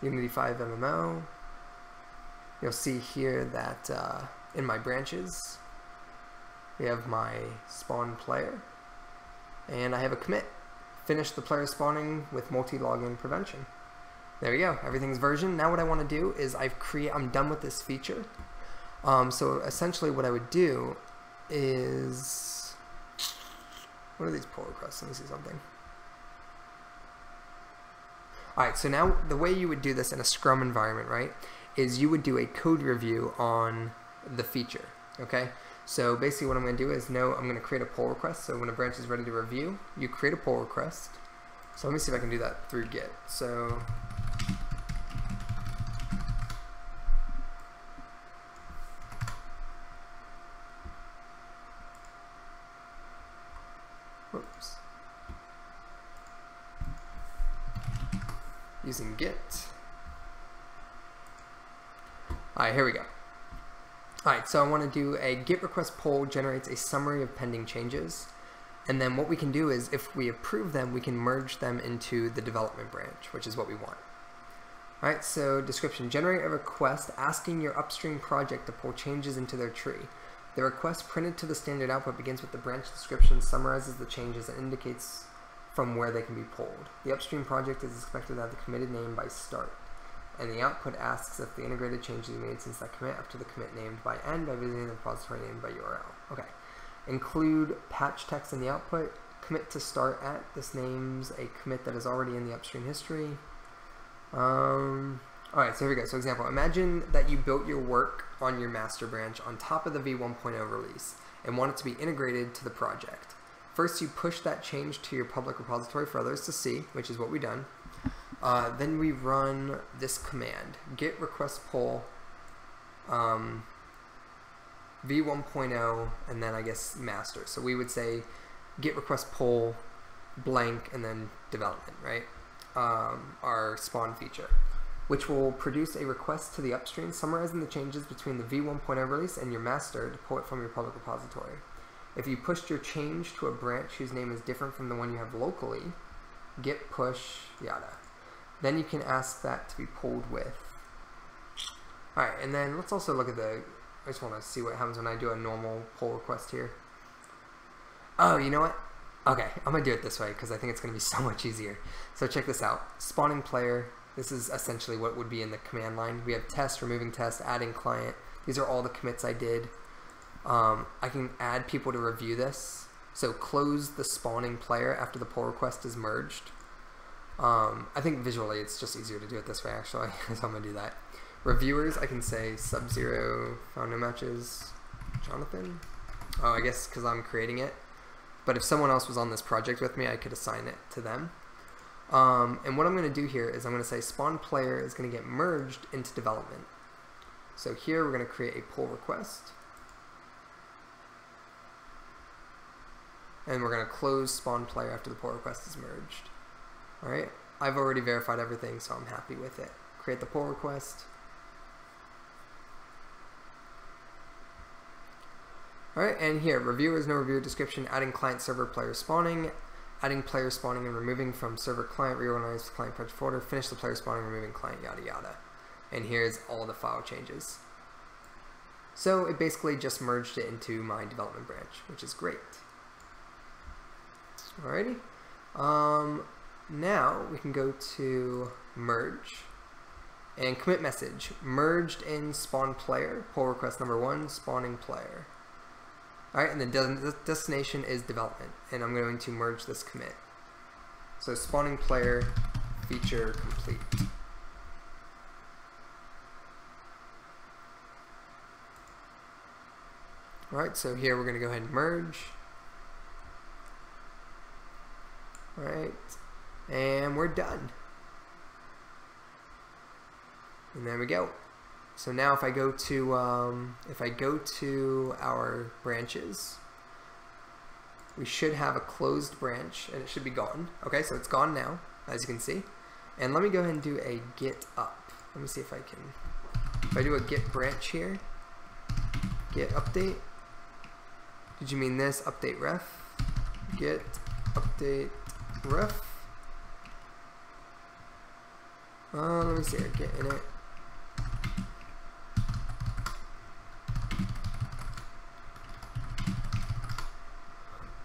Unity 5 MMO. You'll see here that in my branches, we have my spawn player, and I have a commit. Finish the player spawning with multi-login prevention. There we go. Everything's versioned. Now what I want to do is I'm done with this feature. So essentially what I would do is, what are these pull requests? Let me see something. Alright, so now the way you would do this in a Scrum environment, right, is you would do a code review on the feature, okay? So basically what I'm going to do is I'm going to create a pull request. So when a branch is ready to review, you create a pull request. So let me see if I can do that through Git. So whoops. Using Git. Alright, here we go. Alright, so I want to do a Git request pull generates a summary of pending changes. And then what we can do is, if we approve them, we can merge them into the development branch, which is what we want. Alright, so description. Generate a request asking your upstream project to pull changes into their tree. The request printed to the standard output begins with the branch description, summarizes the changes, and indicates from where they can be pulled. The upstream project is expected to have the committed name by start. And the output asks if the integrated changes you made since that commit up to the commit named by end by visiting the repository named by URL. Okay. Include patch text in the output. Commit to start at. This names a commit that is already in the upstream history. Alright, so here we go. So example, imagine that you built your work on your master branch on top of the v1.0 release and want it to be integrated to the project. First, you push that change to your public repository for others to see, which is what we've done. Then we run this command, git request pull v1.0 and then I guess master. So we would say git request pull blank and then development, right? Our spawn feature, which will produce a request to the upstream summarizing the changes between the v1.0 release and your master to pull it from your public repository. If you pushed your change to a branch whose name is different from the one you have locally, git push yada. Then you can ask that to be pulled with. Alright, and then let's also look at I just want to see what happens when I do a normal pull request here. Oh, you know what? Okay, I'm going to do it this way because I think it's going to be so much easier. So check this out. Spawning player. This is essentially what would be in the command line. We have test, removing test, adding client. These are all the commits I did. I can add people to review this. So close the spawning player after the pull request is merged. I think visually it's just easier to do it this way actually, so I'm going to do that. Reviewers, I can say Sub-Zero, found no matches, Jonathan. Oh, I guess because I'm creating it. But if someone else was on this project with me, I could assign it to them. And what I'm going to do here is I'm going to say spawn player is going to get merged into development. So here we're going to create a pull request. And we're going to close spawn player after the pull request is merged. Alright, I've already verified everything, so I'm happy with it. Create the pull request. Alright, and here, reviewers, no reviewer description, adding client server player spawning, adding player spawning and removing from server client, reorganize client project folder, finish the player spawning, removing client, yada yada. And here's all the file changes. So it basically just merged it into my development branch, which is great. Alrighty. Now we can go to merge and commit message merged in spawn player, pull request number 1, spawning player. Alright, and the destination is development, and I'm going to merge this commit. So spawning player feature complete. Alright, so here we're going to go ahead and merge. Alright, and we're done. And there we go. So now if I go to our branches, we should have a closed branch and it should be gone. Okay, so it's gone now, as you can see. And let me go ahead and do a git up. Let me see if I can. If I do a git branch here, git update. Did you mean this? Update ref. Git update ref. Let me see here. Git init.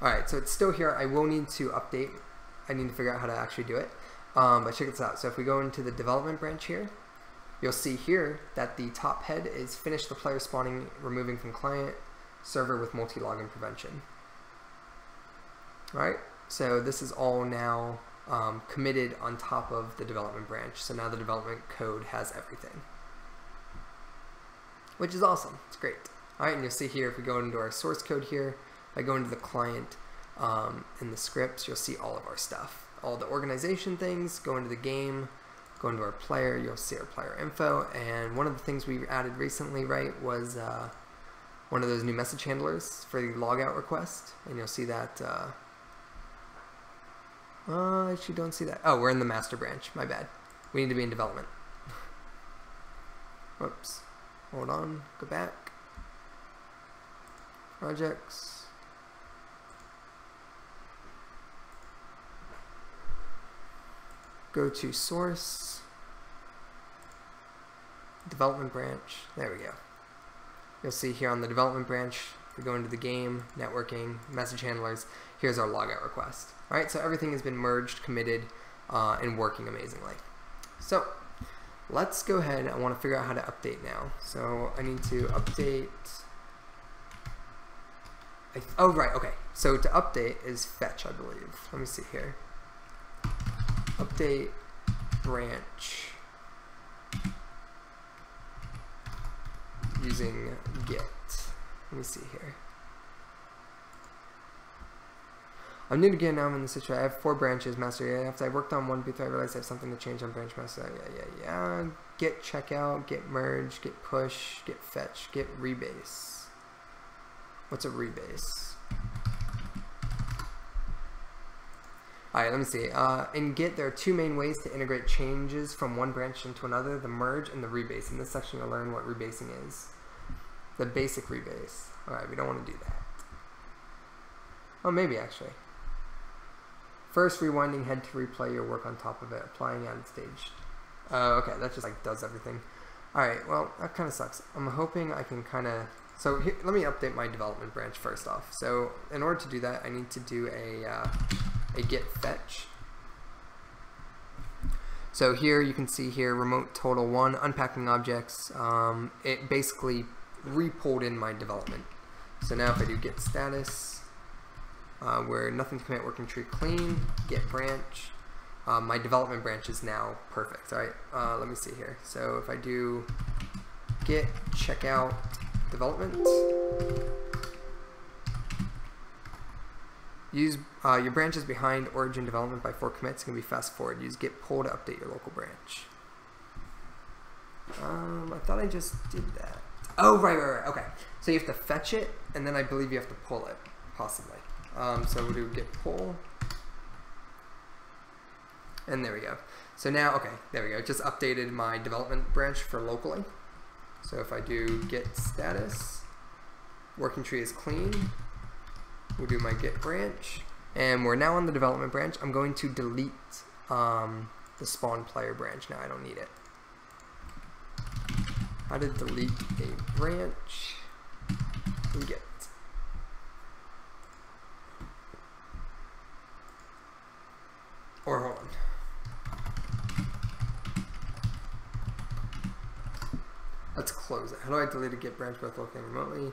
Alright, so it's still here. I will need to update. I need to figure out how to actually do it. But check this out. So if we go into the development branch here, you'll see here that the top head is finish the player spawning, removing from client server with multi-login prevention. All right, so this is all now committed on top of the development branch. So now the development code has everything, which is awesome. It's great. All right, and you'll see here if we go into our source code here, if I go into the client in the scripts, you'll see all of our stuff. All the organization things, go into the game, go into our player, you'll see our player info. And one of the things we added recently, right, was one of those new message handlers for the logout request. And you'll see that, I actually don't see that. Oh, we're in the master branch, my bad. We need to be in development. Whoops, hold on, go back. Projects. Go to source, development branch, there we go. You'll see here on the development branch, we go into the game, networking, message handlers, here's our logout request. All right, so everything has been merged, committed, and working amazingly. So let's go ahead, I want to figure out how to update now. So I need to update, oh right, okay. So to update is fetch, I believe. Let me see here. Update branch using get. Let me see here. I'm new to get now. I'm in the situation. I have 4 branches, master. Yeah, after I worked on one before, I realized I have something to change on branch master. Yeah. Get checkout, get merge, get push, get fetch, get rebase. What's a rebase? Alright, let me see. In Git, there are 2 main ways to integrate changes from one branch into another, the merge and the rebase. In this section, you'll learn what rebasing is. The basic rebase. Alright, we don't want to do that. Oh, maybe actually. First, rewinding head to replay your work on top of it, applying added stage. Okay, that just like does everything. Alright, well, that kind of sucks. I'm hoping I can kind of... So here, let me update my development branch first off. So in order to do that, I need to do a get fetch. So here you can see here remote total 1 unpacking objects. It basically repulled in my development. So now if I do get status, where nothing to commit, working tree clean, get branch, my development branch is now perfect. All right, let me see here. So if I do get checkout development, use your branches behind origin development by 4 commits can be fast forward. Use get pull to update your local branch. I thought I just did that. Oh, right. Okay. So you have to fetch it, and then I believe you have to pull it, possibly. So we'll do get pull, and there we go. So now, okay, there we go. It just updated my development branch for locally. So if I do get status, working tree is clean. We'll do my get branch, and we're now on the development branch. I'm going to delete the spawn player branch. Now I don't need it. How to delete a branch? We get. Or hold on. Let's close it. How do I delete a get branch both locally and remotely?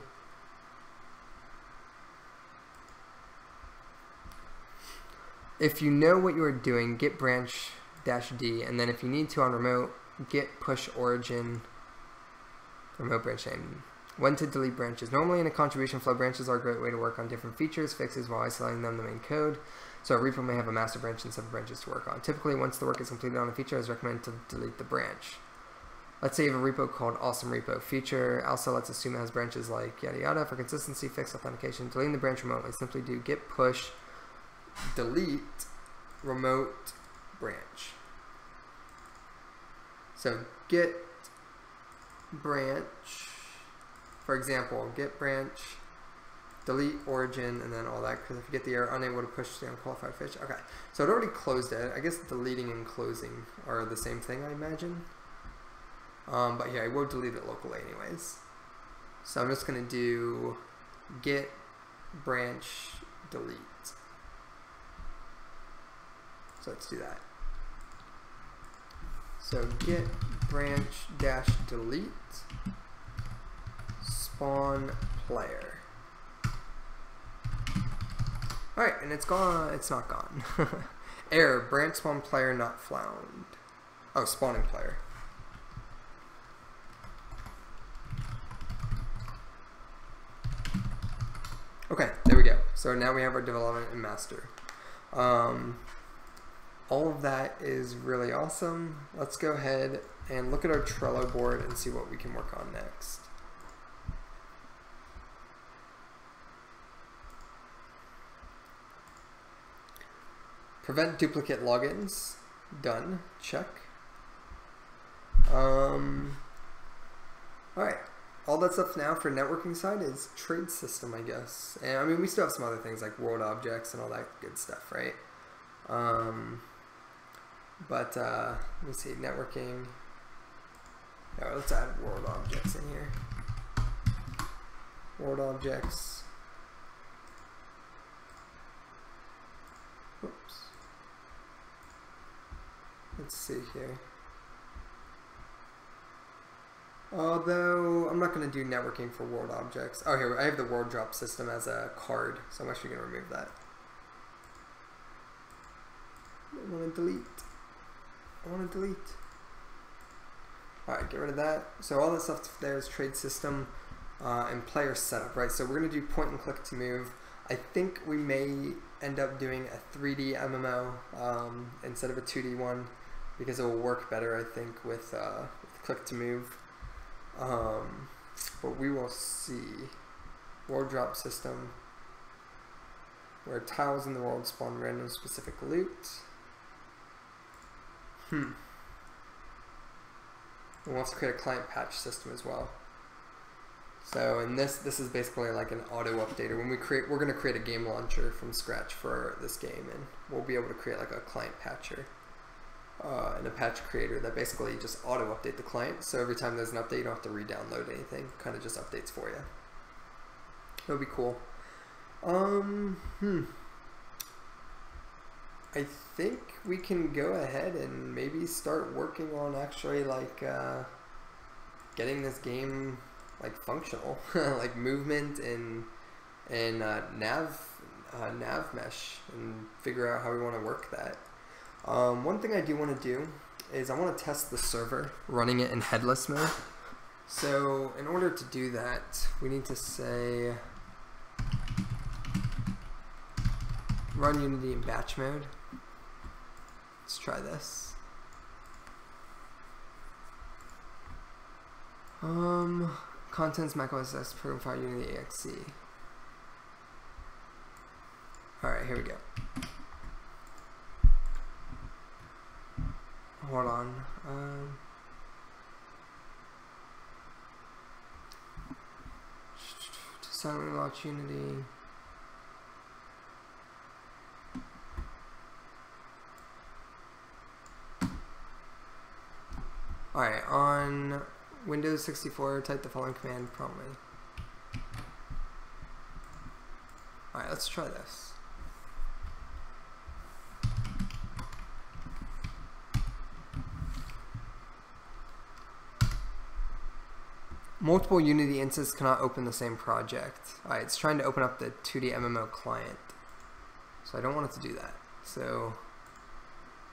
If you know what you are doing, get branch -d, and then if you need to on remote, get push origin remote branch name. When to delete branches. Normally in a contribution flow, branches are a great way to work on different features, fixes while isolating them in the main code. So a repo may have a master branch and separate branches to work on. Typically, once the work is completed on a feature, it's recommended to delete the branch. Let's say you have a repo called awesome repo feature. Also, let's assume it has branches like yada yada. For consistency, fix authentication, deleting the branch remotely. Simply do get push delete remote branch. So get branch, for example, get branch, delete origin, and then all that, because if you get the error unable to push the unqualified fish. Okay, so it already closed it. I guess deleting and closing are the same thing, I imagine. But yeah, I will delete it locally anyways. So I'm just going to do get branch delete. So let's do that. So git branch dash delete spawn player. Alright, and it's gone. It's not gone. Error, branch spawn player not found. Oh, spawning player. Okay, there we go. So now we have our development and master. All of that is really awesome. Let's go ahead and look at our Trello board and see what we can work on next. Prevent duplicate logins. Done. Check. Alright. All that's left now for networking side is trade system, I guess. And I mean, we still have some other things like world objects and all that good stuff, right? Let me see, networking. Oh, let's add world objects in here. World objects. Oops. Let's see here. Although I'm not going to do networking for world objects. Oh, here I have the world drop system as a card, so I'm actually going to remove that. I want to delete. Alright, get rid of that. So all that's left there is trade system and player setup, right? So we're going to do point and click to move. I think we may end up doing a 3D MMO instead of a 2D one because it will work better, I think, with click to move. But we will see. World drop system, where tiles in the world spawn random specific loot. We want to create a client patch system as well. So in this is basically like an auto updater. When we're going to create a game launcher from scratch for this game, and we'll be able to create like a client patcher and a patch creator that basically just auto update the client. So every time there's an update, you don't have to re-download anything. Kind of just updates for you. That'll be cool. I think we can go ahead and maybe start working on actually like getting this game like functional, like movement and nav mesh, and figure out how we want to work that. One thing I do want to do is I want to test the server running it in headless mode. So in order to do that, we need to say run Unity in batch mode. Let's try this. Contents macOS profile Unity exe. Alright, here we go. Hold on. To silently launch Unity. Alright, on Windows 64, type the following command promptly. Alright, let's try this. Multiple Unity instances cannot open the same project. Alright, it's trying to open up the 2D MMO client. So I don't want it to do that. So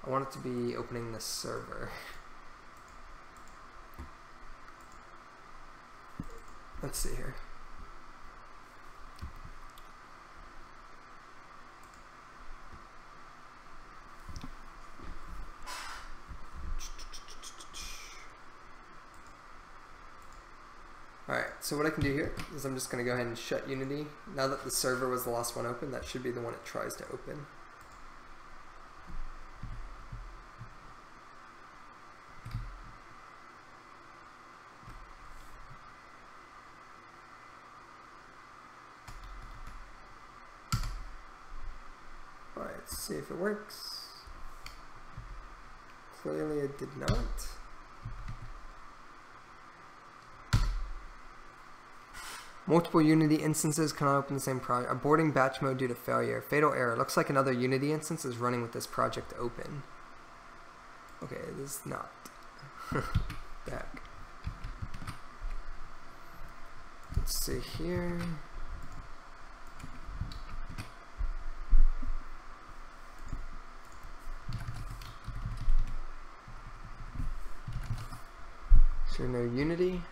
I want it to be opening the server. Let's see here. Alright, so what I can do here is I'm just going to go ahead and shut Unity. Now that the server was the last one open, that should be the one it tries to open. Alright, let's see if it works. Clearly it did not. Multiple Unity instances cannot open the same project. Aborting batch mode due to failure. Fatal error. Looks like another Unity instance is running with this project open. Okay, it is not. Back. Let's see here. So no Unity.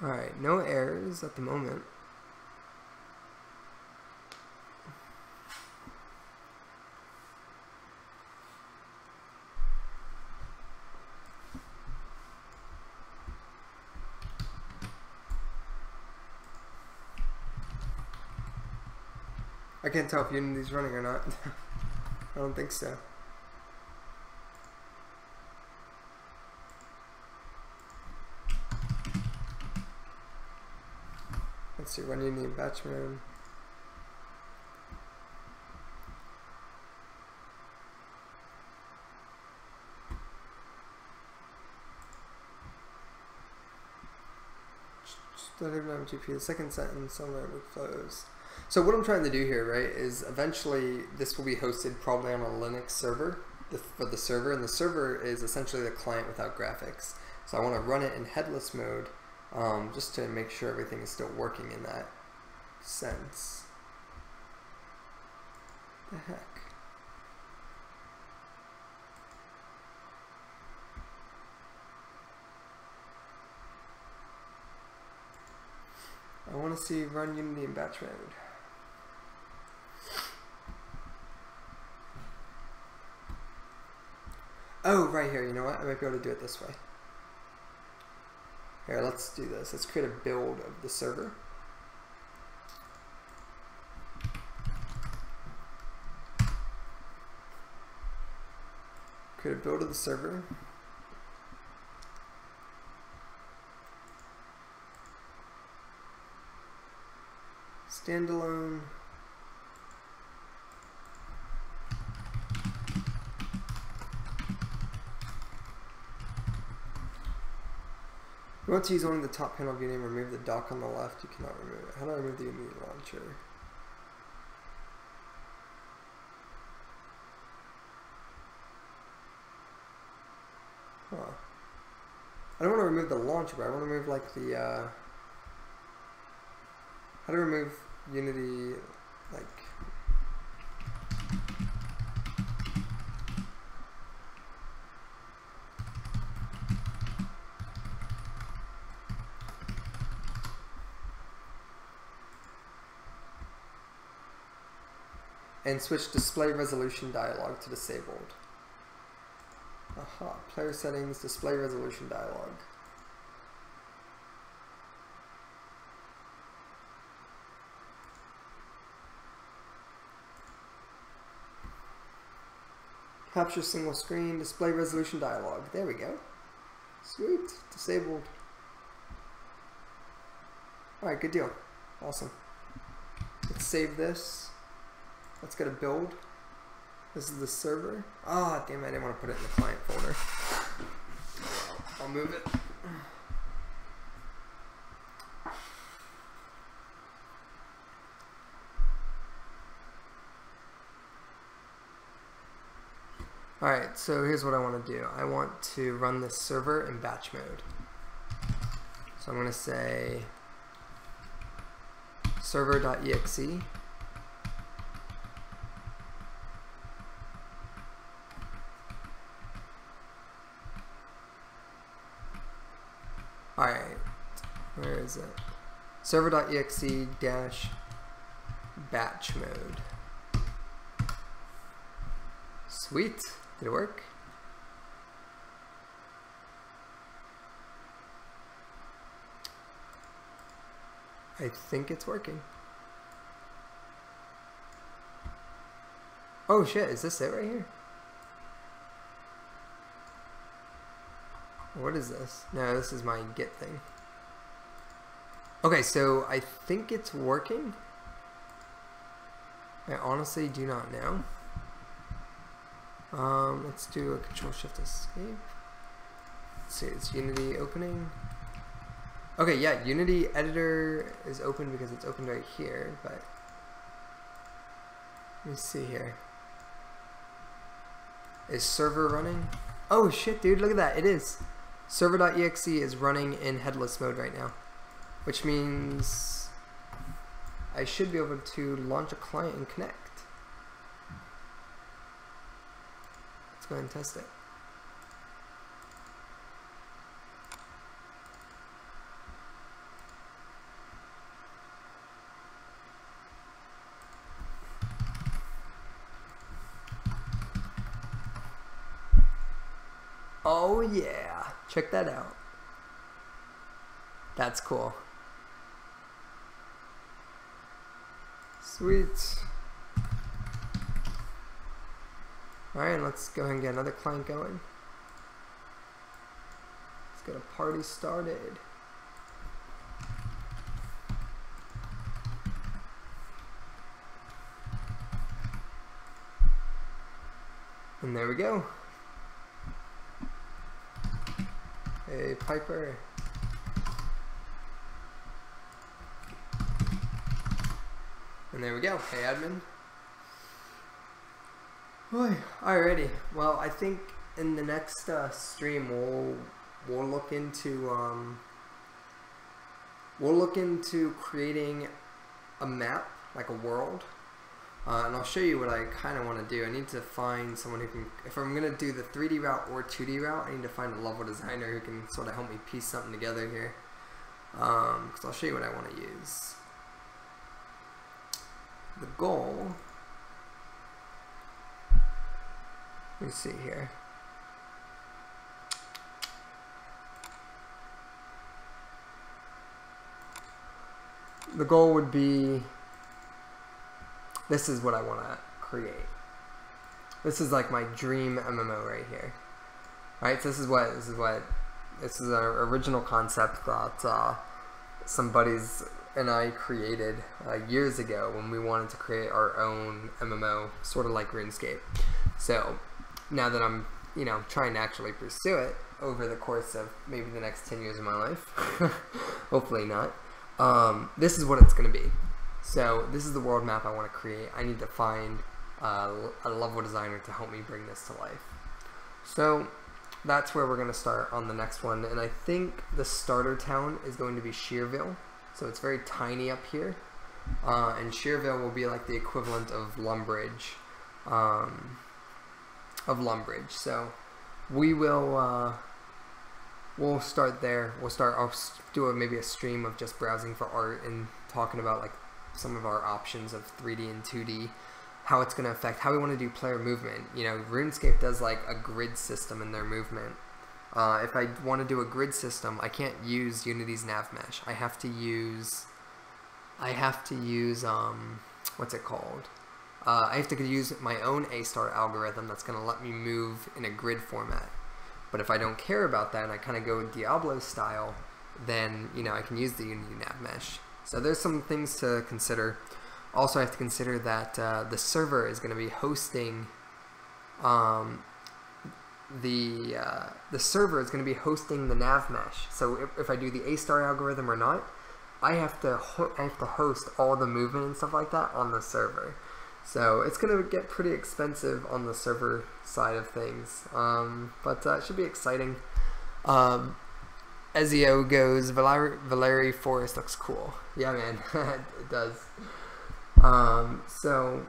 Alright, no errors at the moment. I can't tell if Unity's running or not. I don't think so. Let's see, run Unity in batch mode. GP, the second sentence on my workflows. So what I'm trying to do here, right, is eventually this will be hosted probably on a Linux server for the server, and the server is essentially the client without graphics. So I want to run it in headless mode just to make sure everything is still working in that sense. The heck? I want to see run Unity in batch mode. Oh, right here. You know what? I might be able to do it this way. Here, let's do this. Let's create a build of the server. Create a build of the server. Standalone. You want to use only the top panel of Unity and remove the dock on the left. You cannot remove it. How do I remove the Unity launcher? Huh. I don't want to remove the launcher, but I want to remove like the how to remove Unity, like, and switch display resolution dialog to disabled. Aha, player settings, display resolution dialog. Capture single screen, display resolution dialog. There we go. Sweet, disabled. Alright, good deal. Awesome. Let's save this. Let's get a build. This is the server. Ah, damn it, I didn't want to put it in the client folder. I'll move it. Alright, so here's what I want to do. I want to run this server in batch mode. So I'm going to say server.exe. Alright, where is it? Server.exe dash batch mode. Sweet. Did it work? I think it's working. Oh shit, is this it right here? What is this? No, this is my Git thing. Okay, so I think it's working. I honestly do not know. Let's do a Control-Shift-Escape. Let's see, it's Unity opening. Okay, yeah, Unity editor is open because it's open right here, but let me see here. Is server running? Oh shit, dude, look at that. It is. Server.exe is running in headless mode right now, which means I should be able to launch a client and connect. Let's go ahead and test it. Oh yeah, check that out. That's cool. Sweet. Alright, let's go ahead and get another client going. Let's get a party started. And there we go. Hey, Piper. And there we go. Hey, admin. Alrighty. Well, I think in the next stream we'll look into creating a map, like a world, and I'll show you what I kind of want to do. I need to find someone who can, if I'm gonna do the 3D route or 2D route, I need to find a level designer who can sort of help me piece something together here. Because I'll show you what I want to use. The goal. Let me see here. The goal would be, this is what I want to create. This is like my dream MMO right here. Alright, so this is our original concept that some buddies and I created years ago when we wanted to create our own MMO, sort of like RuneScape. So now that I'm, trying to actually pursue it over the course of maybe the next 10 years of my life, hopefully not, this is what it's going to be. So this is the world map I want to create. I need to find a level designer to help me bring this to life. So that's where we're going to start on the next one. And I think the starter town is going to be Shearville. So it's very tiny up here. And Shearville will be like the equivalent of Lumbridge. So we will we'll start there. I'll do maybe a stream of just browsing for art and talking about like some of our options of 3D and 2D, how it's going to affect how we want to do player movement. RuneScape does like a grid system in their movement. If I want to do a grid system, I can't use Unity's nav mesh. I have to use what's it called? I have to use my own A-star algorithm that's going to let me move in a grid format. But if I don't care about that and I kind of go Diablo style, then I can use the Unity nav mesh. So there's some things to consider. Also, I have to consider that the server is going to be hosting the server is going to be hosting the nav mesh. So if I do the A-star algorithm or not, I have to host all the movement and stuff like that on the server. So it's going to get pretty expensive on the server side of things, but it should be exciting. Ezio goes, Valeri Forest looks cool. Yeah, man, it does. So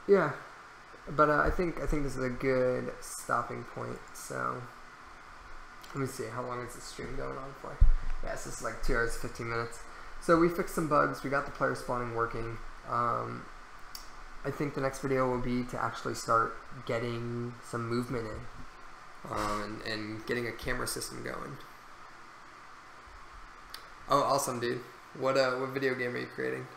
yeah, but I think this is a good stopping point. So let me see, how long is this stream going on for? Yes, this is like 2 hours 15 minutes. So we fixed some bugs. We got the player spawning working. I think the next video will be to actually start getting some movement in, and getting a camera system going. Oh, awesome, dude. What video game are you creating?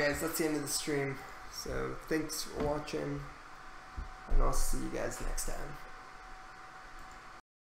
guys, that's the end of the stream. So thanks for watching, and I'll see you guys next time.